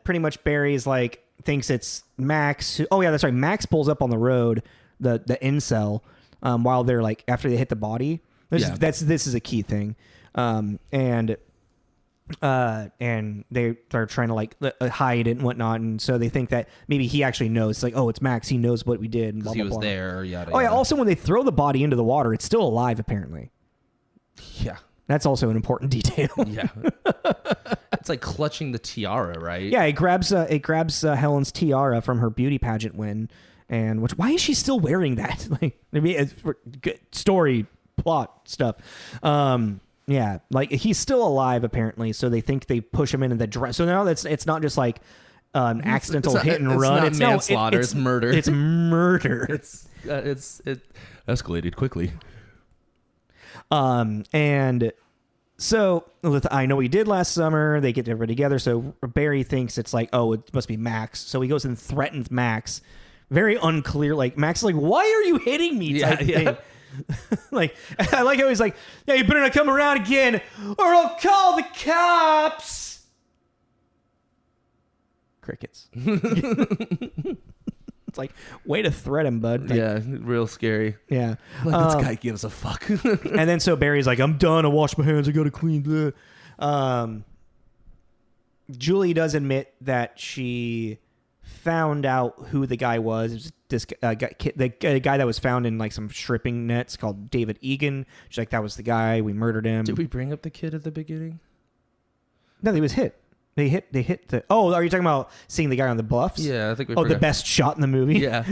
pretty much Barry's thinks it's Max. Oh yeah, that's right. Max pulls up on the road, the incel, while they're after they hit the body. This is a key thing, and they're trying to hide it and whatnot, and so they think that maybe he actually knows. It's it's Max. He knows what we did. And blah, he blah, was blah. there. Yada, Oh yeah. yada. Also, when they throw the body into the water, it's still alive. Apparently. Yeah. That's also an important detail. Yeah. It's like clutching the tiara, right? Yeah, it grabs Helen's tiara from her beauty pageant win, and why is she still wearing that? It's for good story plot stuff. Yeah, he's still alive apparently, so they think they push him into the dress. So now it's not just accidental hit and run. It's manslaughter. It's murder. It's murder. It escalated quickly. And so with I know what he did last summer, they get everybody together. So Barry thinks it's it must be Max. So he goes and threatens Max. Very unclear. Max is why are you hitting me? Type thing. I like how he's yeah, you better not come around again or I'll call the cops. Crickets. It's way to threat him, bud. Yeah, real scary. Yeah. This guy gives a fuck. And then so Barry's I'm done. I washed my hands. I got to clean the. Julie does admit that she found out who the guy was. It was this the guy that was found in some stripping nets called David Egan. She's that was the guy. We murdered him. Did we bring up the kid at the beginning? No, he was hit. They hit the. Oh, are you talking about seeing the guy on the bluffs? Yeah, I think we. Oh, the best shot in the movie. Yeah,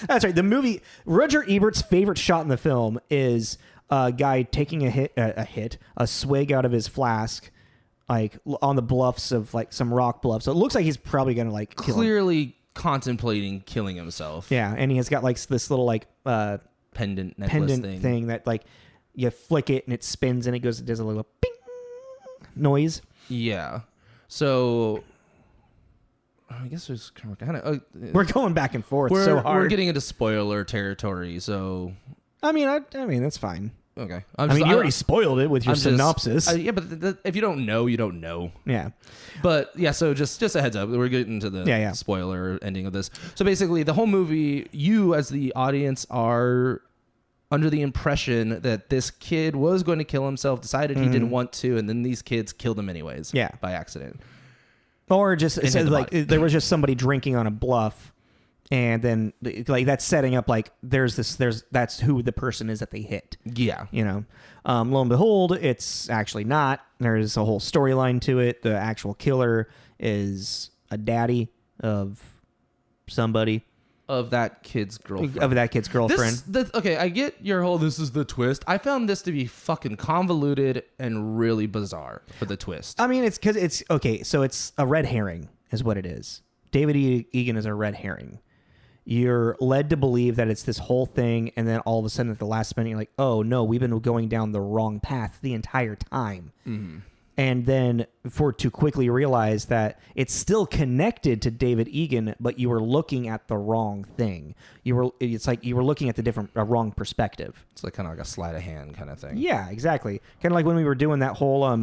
that's right. The movie. Roger Ebert's favorite shot in the film is a guy taking a swig out of his flask, on the bluffs of some rock bluffs. So it looks like he's probably gonna kill clearly him. Contemplating killing himself. Yeah, and he has got this little pendant necklace thing that you flick it and it spins and it does a little ping noise. Yeah. So I guess it's kind of we're going back and forth so hard. We're getting into spoiler territory. So I mean that's fine. Okay. You already spoiled it with your synopsis. Yeah, but if you don't know, you don't know. Yeah. But yeah, so just a heads up, we're getting into the spoiler ending of this. So basically, the whole movie, you as the audience are under the impression that this kid was going to kill himself, decided he didn't want to, and then these kids killed him anyways. Yeah. By accident. Or just it says there was just somebody drinking on a bluff. And then, that's setting up that's who the person is that they hit. Yeah. Lo and behold, it's actually not. There's a whole storyline to it. The actual killer is a daddy of somebody. Of that kid's girlfriend. Okay, I get your whole this is the twist. I found this to be fucking convoluted and really bizarre for the twist. I mean, it's because it's okay. So it's a red herring is what it is. David Egan is a red herring. You're led to believe that it's this whole thing, and then all of a sudden at the last minute, you're like, oh, no, we've been going down the wrong path the entire time. Mm-hmm. And then to quickly realize that it's still connected to David Egan, but you were looking at the wrong thing. It's like you were looking at the wrong perspective. It's like kind of like a sleight of hand kind of thing. Yeah, exactly. Kind of like when we were doing that whole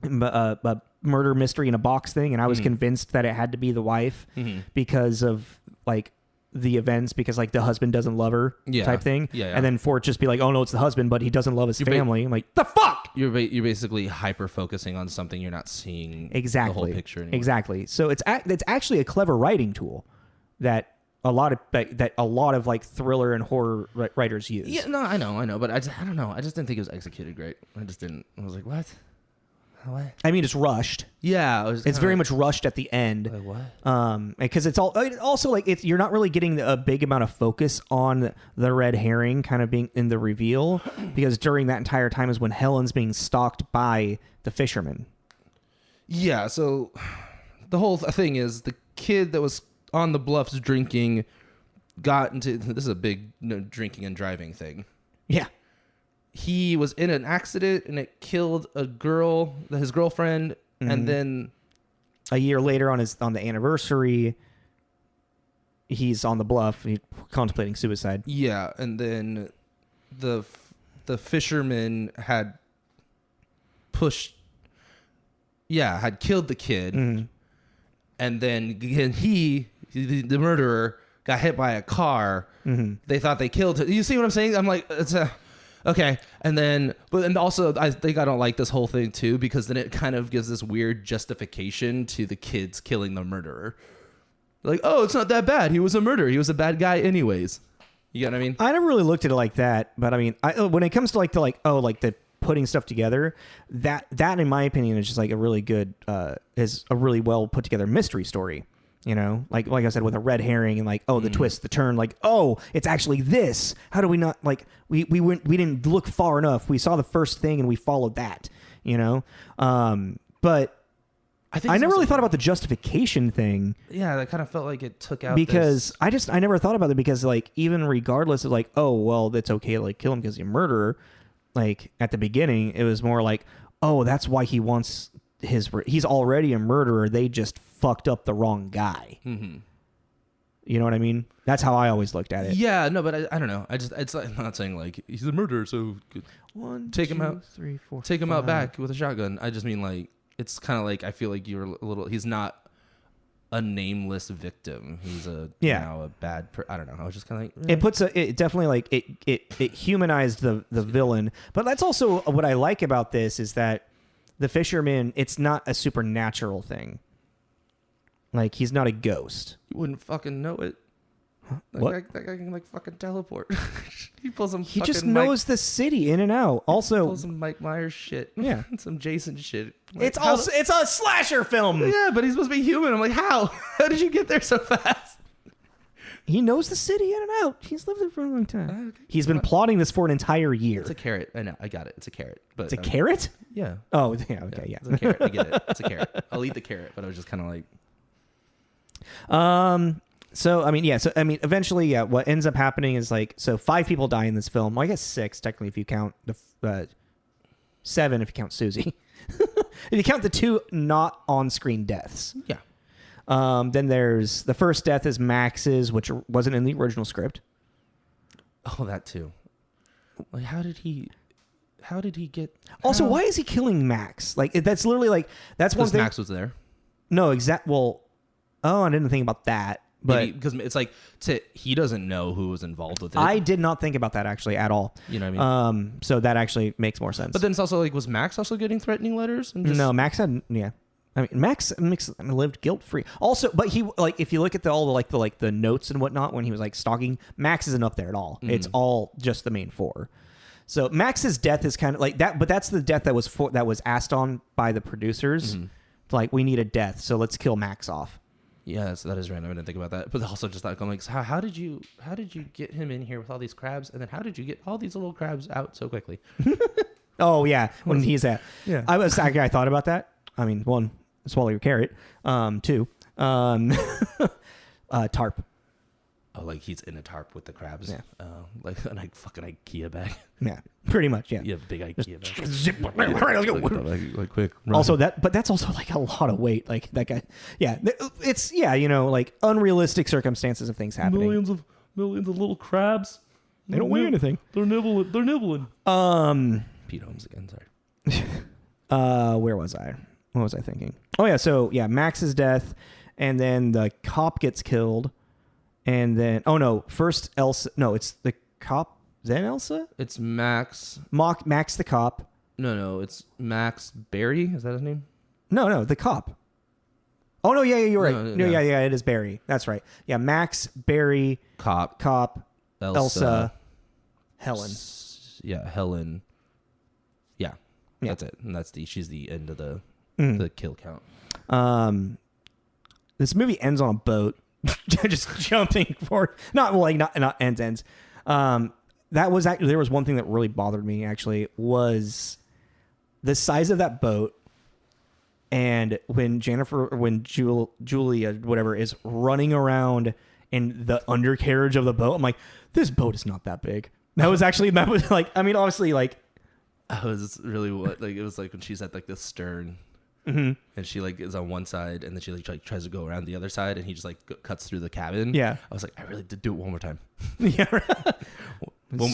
murder mystery in a box thing, and I was convinced that it had to be the wife because of like the events, because like the husband doesn't love her type thing. Yeah. And then for it just be like, oh no, it's the husband, but he doesn't love his family. I'm like, the fuck? You're basically hyper focusing on something you're not seeing the whole picture anymore. Exactly. So it's actually a clever writing tool that a lot of like thriller and horror writers use. Yeah, no, I know, but I don't know. I just didn't think it was executed great. I was like, what? I mean, it's rushed. Yeah, it's very much rushed at the end. Like what? Because it's also like you're not really getting a big amount of focus on the red herring kind of being in the reveal, because during that entire time is when Helen's being stalked by the fisherman. Yeah. So the whole thing is the kid that was on the bluffs drinking got into this is a big drinking and driving thing. Yeah. He was in an accident and it killed a girl, his girlfriend, and then a year later on the anniversary, he's on the bluff, he's contemplating suicide. Yeah, and then the fisherman had killed the kid, and then the murderer got hit by a car. They thought they killed him. You see what I'm saying? I'm like, okay, but also I think I don't like this whole thing too, because then it kind of gives this weird justification to the kids killing the murderer. Like, oh, it's not that bad. He was a murderer. He was a bad guy anyways. You get what I mean? I never really looked at it like that, but I mean, when it comes to the putting stuff together, that in my opinion is just like a really good, is a really well put together mystery story. You know, like I said, with a red herring and like, oh, the twist, the turn, like, oh, it's actually this. How do we not like we didn't look far enough. We saw the first thing and we followed that. You know, but I never really thought about the justification thing. Yeah, that kind of felt like it took out because I never thought about it, because like even regardless of like, oh well, it's okay to like kill him because he's a murderer. Like at the beginning, it was more like, oh, that's why he wants he's already a murderer. They just fucked up the wrong guy. Mm-hmm. You know what I mean? That's how I always looked at it. Yeah, no, but I don't know. It's like, I'm not saying like he's a murderer, so take him out. 3, 4, take him out back with a shotgun. I just mean like it's kind of like I feel like you're a little. He's not a nameless victim. He's now a bad. I don't know. I was just kind of like it definitely like it humanized the villain. But that's also what I like about this is that the fisherman, it's not a supernatural thing. Like, he's not a ghost. You wouldn't fucking know it. That guy can, like, fucking teleport. He pulls some He just knows the city in and out. Also, pulls some Mike Myers shit. Yeah. Some Jason shit. Like, it's a slasher film. Yeah, but he's supposed to be human. I'm like, how? How did you get there so fast? He knows the city in and out. He's lived there for a long time. Okay. He's been plotting this for an entire year. It's a carrot. I know. I got it. It's a carrot. But it's a carrot? Yeah. Oh, yeah. Okay, yeah. It's a carrot. I get it. It's a carrot. I'll eat the carrot, but I was just kind of like... So, I mean, eventually, what ends up happening is, like, so 5 people die in this film. Well, I guess 6, technically, if you count 7 if you count Susie. If you count the 2 not on-screen deaths. Yeah. Then there's the first death is Max's, which wasn't in the original script. Oh, that too. Like, how did he get... Also, why is he killing Max? Like, that's literally, like, that's one thing... Max was there? No, well... Oh, I didn't think about that. But because it's like he doesn't know who was involved with it. I did not think about that actually at all. You know what I mean? So that actually makes more sense. But then it's also like, was Max also getting threatening letters? No, Max had I mean, Max lived guilt free. Also, but he like if you look at all the notes and whatnot when he was like stalking, Max isn't up there at all. Mm-hmm. It's all just the main 4. So Max's death is kind of like that, but that's the death that was asked on by the producers. Mm-hmm. Like, we need a death, so let's kill Max off. Yes, that is random. I didn't think about that. But also just like, I'm like, how did you get him in here with all these crabs? And then how did you get all these little crabs out so quickly? Oh, yeah. When he's at... Yeah. I thought about that. I mean, 1, swallow your carrot. 2, Tarp. Oh, like he's in a tarp with the crabs. Yeah. Like a fucking IKEA bag. Yeah, pretty much. Yeah. Yeah, big IKEA bag. Zip. Let's go. Like quick. Run. Also but that's also like a lot of weight. Like that guy. Yeah, it's like unrealistic circumstances of things happening. Millions of little crabs. They don't weigh anything. They're nibbling. Pete Holmes again. Sorry. Where was I? What was I thinking? Oh yeah. So yeah, Max's death, and then the cop gets killed. And then, first Elsa. No, it's the cop, then Elsa? It's Max. Max the cop. No, it's Max Barry. Is that his name? No, the cop. Oh, no, yeah, you're right. No. Yeah, it is Barry. That's right. Yeah, Max, Barry, Cop, Elsa, Helen. Yeah, Helen. Yeah, that's it. And she's the end of the kill count. This movie ends on a boat. Just jumping forward. Not ends. That was actually, there was one thing that really bothered me actually, was the size of that boat. And when Julia, whatever, is running around in the undercarriage of the boat, I'm like, this boat is not that big. That was like, I mean, obviously, like, I was really it was like when she's at like the stern. Mm-hmm. And she like is on one side, and then she like tries to go around the other side, and he just like cuts through the cabin. Yeah, I was like, I really did do it one more time. Yeah, one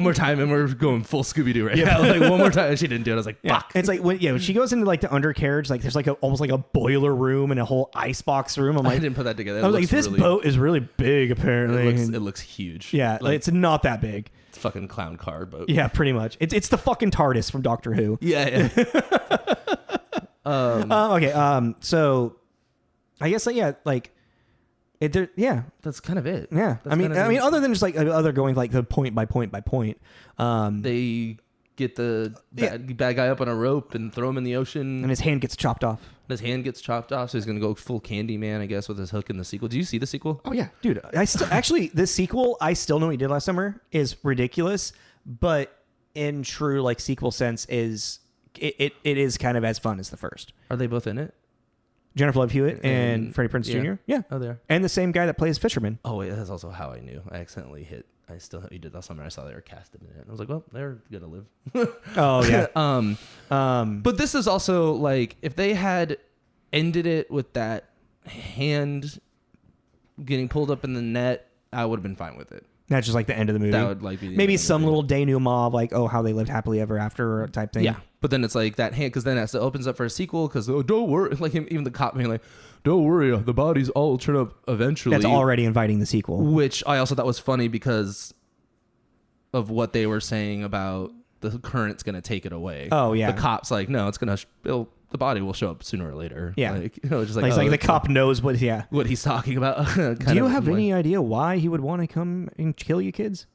more time, and we're going full Scooby Doo right now. Like one more time, and she didn't do it. I was like, fuck. It's like when she goes into like the undercarriage, like there's like almost like a boiler room and a whole icebox room. I'm like, I didn't put that together. I was like, this boat is really big. Apparently, it looks huge. Yeah, like, it's not that big. It's a fucking clown car boat. Yeah, pretty much. It's the fucking TARDIS from Doctor Who. Yeah. Okay. So, I guess that's kind of it. Yeah. I mean, other than just like going like the point by point by point. They get the bad guy up on a rope and throw him in the ocean, and his hand gets chopped off. So he's gonna go full Candyman, I guess, with his hook in the sequel. Do you see the sequel? Oh yeah, dude. Actually this sequel, I still know what he did last summer, is ridiculous, but in true like sequel sense is it is kind of as fun as the first. Are they both in it? Jennifer Love Hewitt and Freddie Prinze Jr. Yeah. Oh, they are. And the same guy that plays Fisherman. Oh wait, that's also how I knew. I accidentally hit. You did last summer. I saw they were casted in it. And I was like, well, they're gonna live. Oh yeah. But this is also like, if they had ended it with that hand getting pulled up in the net, I would have been fine with it. That's just like the end of the movie. That would like be maybe some little denouement of like, oh, how they lived happily ever after type thing. Yeah, but then it's like that hand, because then it opens up for a sequel. Because don't worry, like even the cop being like, don't worry, the bodies all turn up eventually. That's already inviting the sequel, which I also thought was funny because of what they were saying about the current's going to take it away. Oh yeah, the cop's like, no, it's going to. The body will show up sooner or later. Yeah, like, just like, the cop knows what he's talking about. Do you have any idea why he would want to come and kill you kids?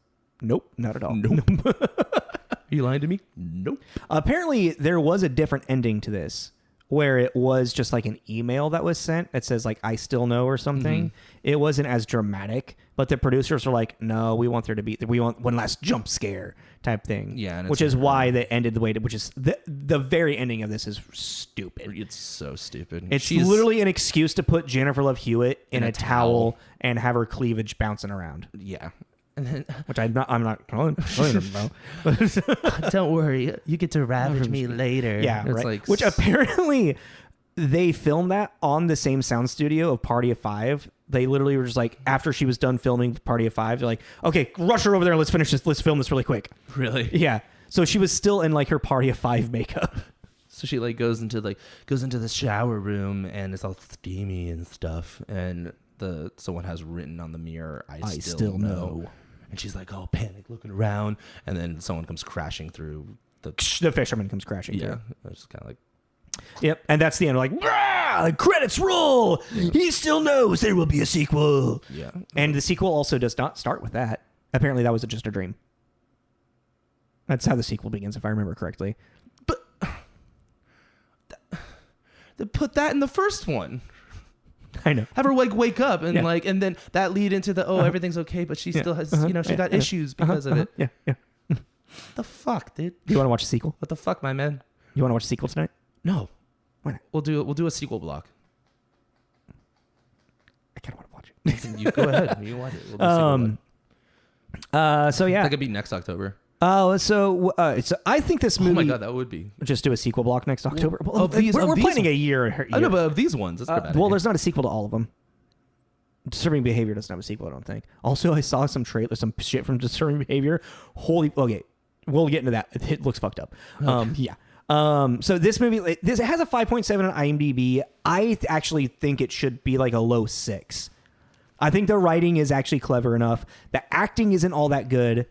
Nope, not at all. Nope. Are you lying to me? Nope. Apparently, there was a different ending to this, where it was just like an email that was sent that says like, I still know or something. Mm-hmm. It wasn't as dramatic, but the producers were like, no, we want one last jump scare type thing. Yeah. Which is why they ended the way which is the very ending of this is stupid. It's so stupid. It's literally an excuse to put Jennifer Love Hewitt in a towel and have her cleavage bouncing around. Yeah. Which I'm not telling them about. Don't worry, you get to ravage me later. Yeah, it's right. Like, which apparently they filmed that on the same sound studio of Party of Five. They literally were just like, after she was done filming Party of Five, they're like, okay, rush her over there. Let's finish this. Let's film this really quick. Really? Yeah. So she was still in like her Party of Five makeup. So she like goes into the shower room and it's all steamy and stuff. And someone has written on the mirror, I still know. And she's like, oh, panic, looking around. And then someone comes crashing through. The fisherman comes crashing through. Yeah. It's kind of like. Yep. And that's the end. Like, credits roll. Yeah. He still knows there will be a sequel. Yeah. And the sequel also does not start with that. Apparently that was just a dream. That's how the sequel begins, if I remember correctly. But they put that in the first one. I know. Have her like wake up and and then that lead into the everything's okay, but she still has she got issues because of it. Yeah. The fuck, dude. Do you want to watch a sequel? What the fuck, my man? You want to watch a sequel tonight? No. Why not? We'll do a sequel block. it. You go ahead. You watch it. We'll do sequel one. So yeah, that could be next October. So I think this movie. Oh my god, that would be. Just do a sequel block next October. Well, we're planning a year. I know, but of these ones, that's well, there's not a sequel to all of them. Disturbing Behavior doesn't have a sequel, I don't think. Also, I saw some shit from Disturbing Behavior. Okay, we'll get into that. It looks fucked up. Okay. Yeah. So this movie, it has a 5.7 on IMDb. I actually think it should be like a low 6. I think the writing is actually clever enough. The acting isn't all that good.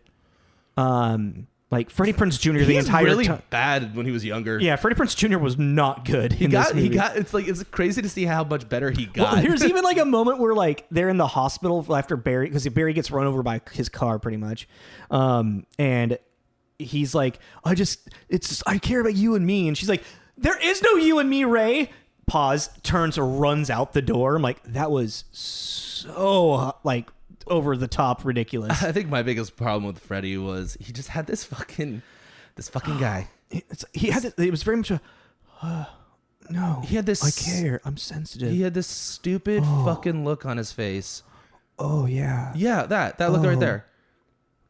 Like Freddie Prinze Jr. the entire really time. Bad when he was younger. Yeah, Freddie Prinze Jr. was not good. It's crazy to see how much better he got. Well, there's even like a moment where like they're in the hospital after Barry, because Barry gets run over by his car pretty much, and he's like, I care about you and me, and she's like, there is no you and me, Ray. Pause. Turns, runs out the door. I'm like, that was so like over the top ridiculous. I think my biggest problem with Freddy was he just had this fucking guy. It was very much a no. He had this. I care. I'm sensitive. He had this stupid fucking look on his face. Oh yeah. Yeah, that look right there.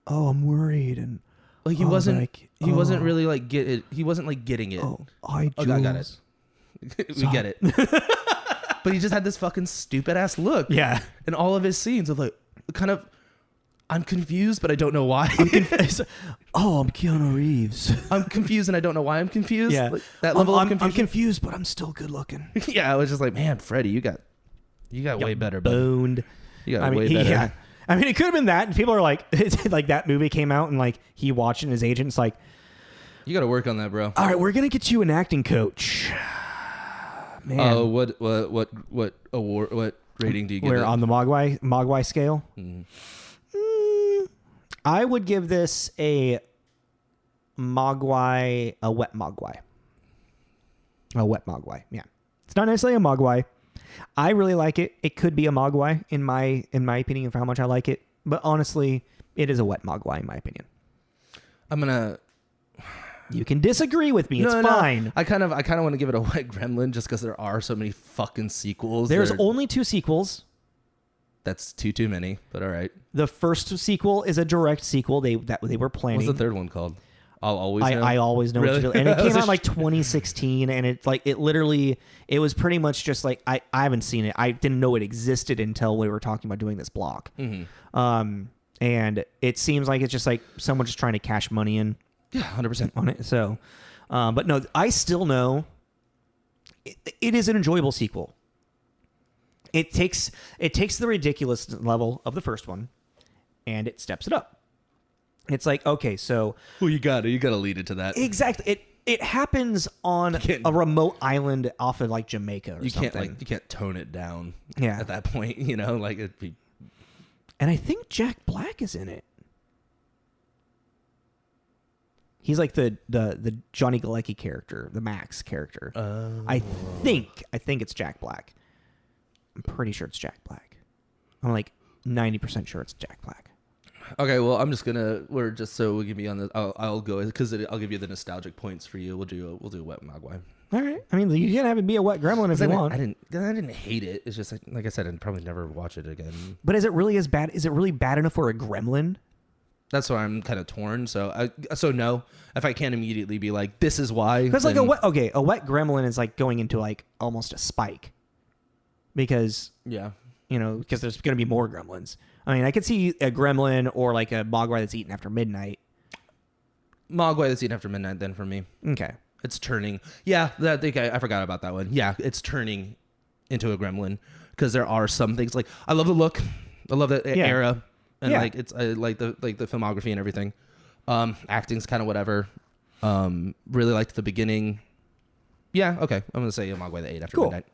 Oh, I'm worried and like he wasn't. Like, he wasn't really like get it. He wasn't like getting it. I got it. We get it. But he just had this fucking stupid ass look. Yeah. In all of his scenes of like kind of. I'm confused, but I don't know why. I'm Keanu Reeves. I'm confused, and I don't know why I'm confused. Yeah, like, that level of confusion. I'm confused, but I'm still good looking. Yeah, I was just like, man, Freddy, you got way better. Boned. You got way better. Yeah. I mean, it could have been that. And people are like, it's like that movie came out, and like he watched it, and his agent's like, you got to work on that, bro. All right, we're gonna get you an acting coach. Man. Oh, what award? What rating do you give? We're on the Mogwai scale. Mm. I would give this a wet Mogwai. A wet Mogwai. Yeah. It's not necessarily a Mogwai. I really like it. It could be a Mogwai in my opinion of how much I like it. But honestly, it is a wet Mogwai in my opinion. You can disagree with me. It's fine. No. I kind of want to give it a wet Gremlin just because there are so many fucking sequels. There's only 2 sequels. That's too many, but all right. The first sequel is a direct sequel they were planning. What's the third one called? I'll always know. I always know really? what you do. And it came out like 2016, and it was pretty much just like I haven't seen it. I didn't know it existed until we were talking about doing this block. Mm-hmm. And it seems like it's just like someone just trying to cash money in. Yeah, 100% on it. So, but no, I still know it is an enjoyable sequel. It takes the ridiculous level of the first one, and it steps it up. It's like, okay, so you got to lead it to that. Exactly. It happens on a remote island off of like Jamaica or something. You can't tone it down. Yeah. At that point, like it'd be. And I think Jack Black is in it. He's like the Johnny Galecki character, the Max character. I think it's Jack Black. I'm pretty sure it's Jack Black. I'm like 90% sure it's Jack Black. Okay, well, we're just so we can be on the. I'll go because I'll give you the nostalgic points for you. We'll do a wet Mogwai. All right. I mean, you can have it be a wet Gremlin if you want. I didn't hate it. It's just like I said, I'd probably never watch it again. But is it really as bad? Is it really bad enough for a Gremlin? That's why I'm kind of torn. So no, if I can't immediately be like, this is why. Because like a wet Gremlin is like going into like almost a Spike. Because because there's going to be more Gremlins. I mean, I could see a Gremlin or like a Mogwai that's eaten after midnight. Mogwai that's eaten after midnight, then for me. Okay. It's turning. Yeah, I forgot about that one. Yeah, it's turning into a Gremlin because there are some things like I love the look, I love the era, and like it's like the filmography and everything. Acting's kind of whatever. Really liked the beginning. Yeah, okay. I'm gonna say a Mogwai that ate after midnight.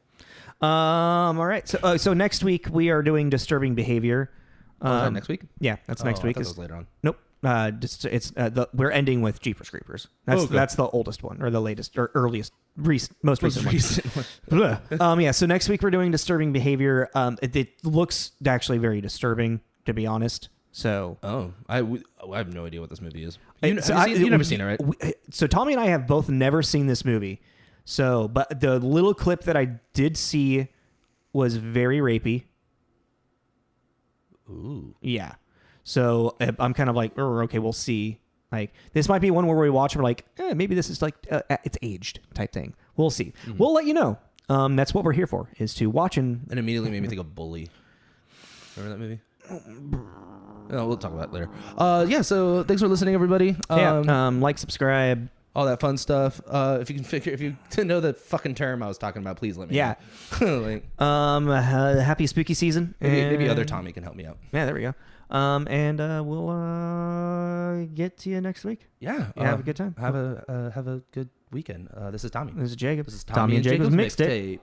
All right. So next week we are doing Disturbing Behavior. Is that next week? Yeah, that's next week. I thought it was later on. Nope. We're ending with Jeepers Creepers. That's the oldest one, or the latest, or earliest, most recent one. Yeah. So next week we're doing Disturbing Behavior. It looks actually very disturbing, to be honest. So. I have no idea what this movie is. You've never seen it, right? So Tommy and I have both never seen this movie. So, but the little clip that I did see was very rapey. Ooh. Yeah. So I'm kind of like, okay, we'll see. Like, this might be one where we watch and we're like, maybe this is like, it's aged type thing. We'll see. Mm-hmm. We'll let you know. That's what we're here for, is to watch and immediately made me think of Bully. Remember that movie? Oh, we'll talk about it later. Yeah, so thanks for listening, everybody. Like, subscribe. All that fun stuff. If you know the fucking term I was talking about, please let me know. Happy spooky season. Maybe other Tommy can help me out. Yeah, there we go. And we'll get to you next week. Yeah. Have a good time. Have a good weekend. This is Tommy. This is Jacob. This is Tommy and Jacob's mixtape.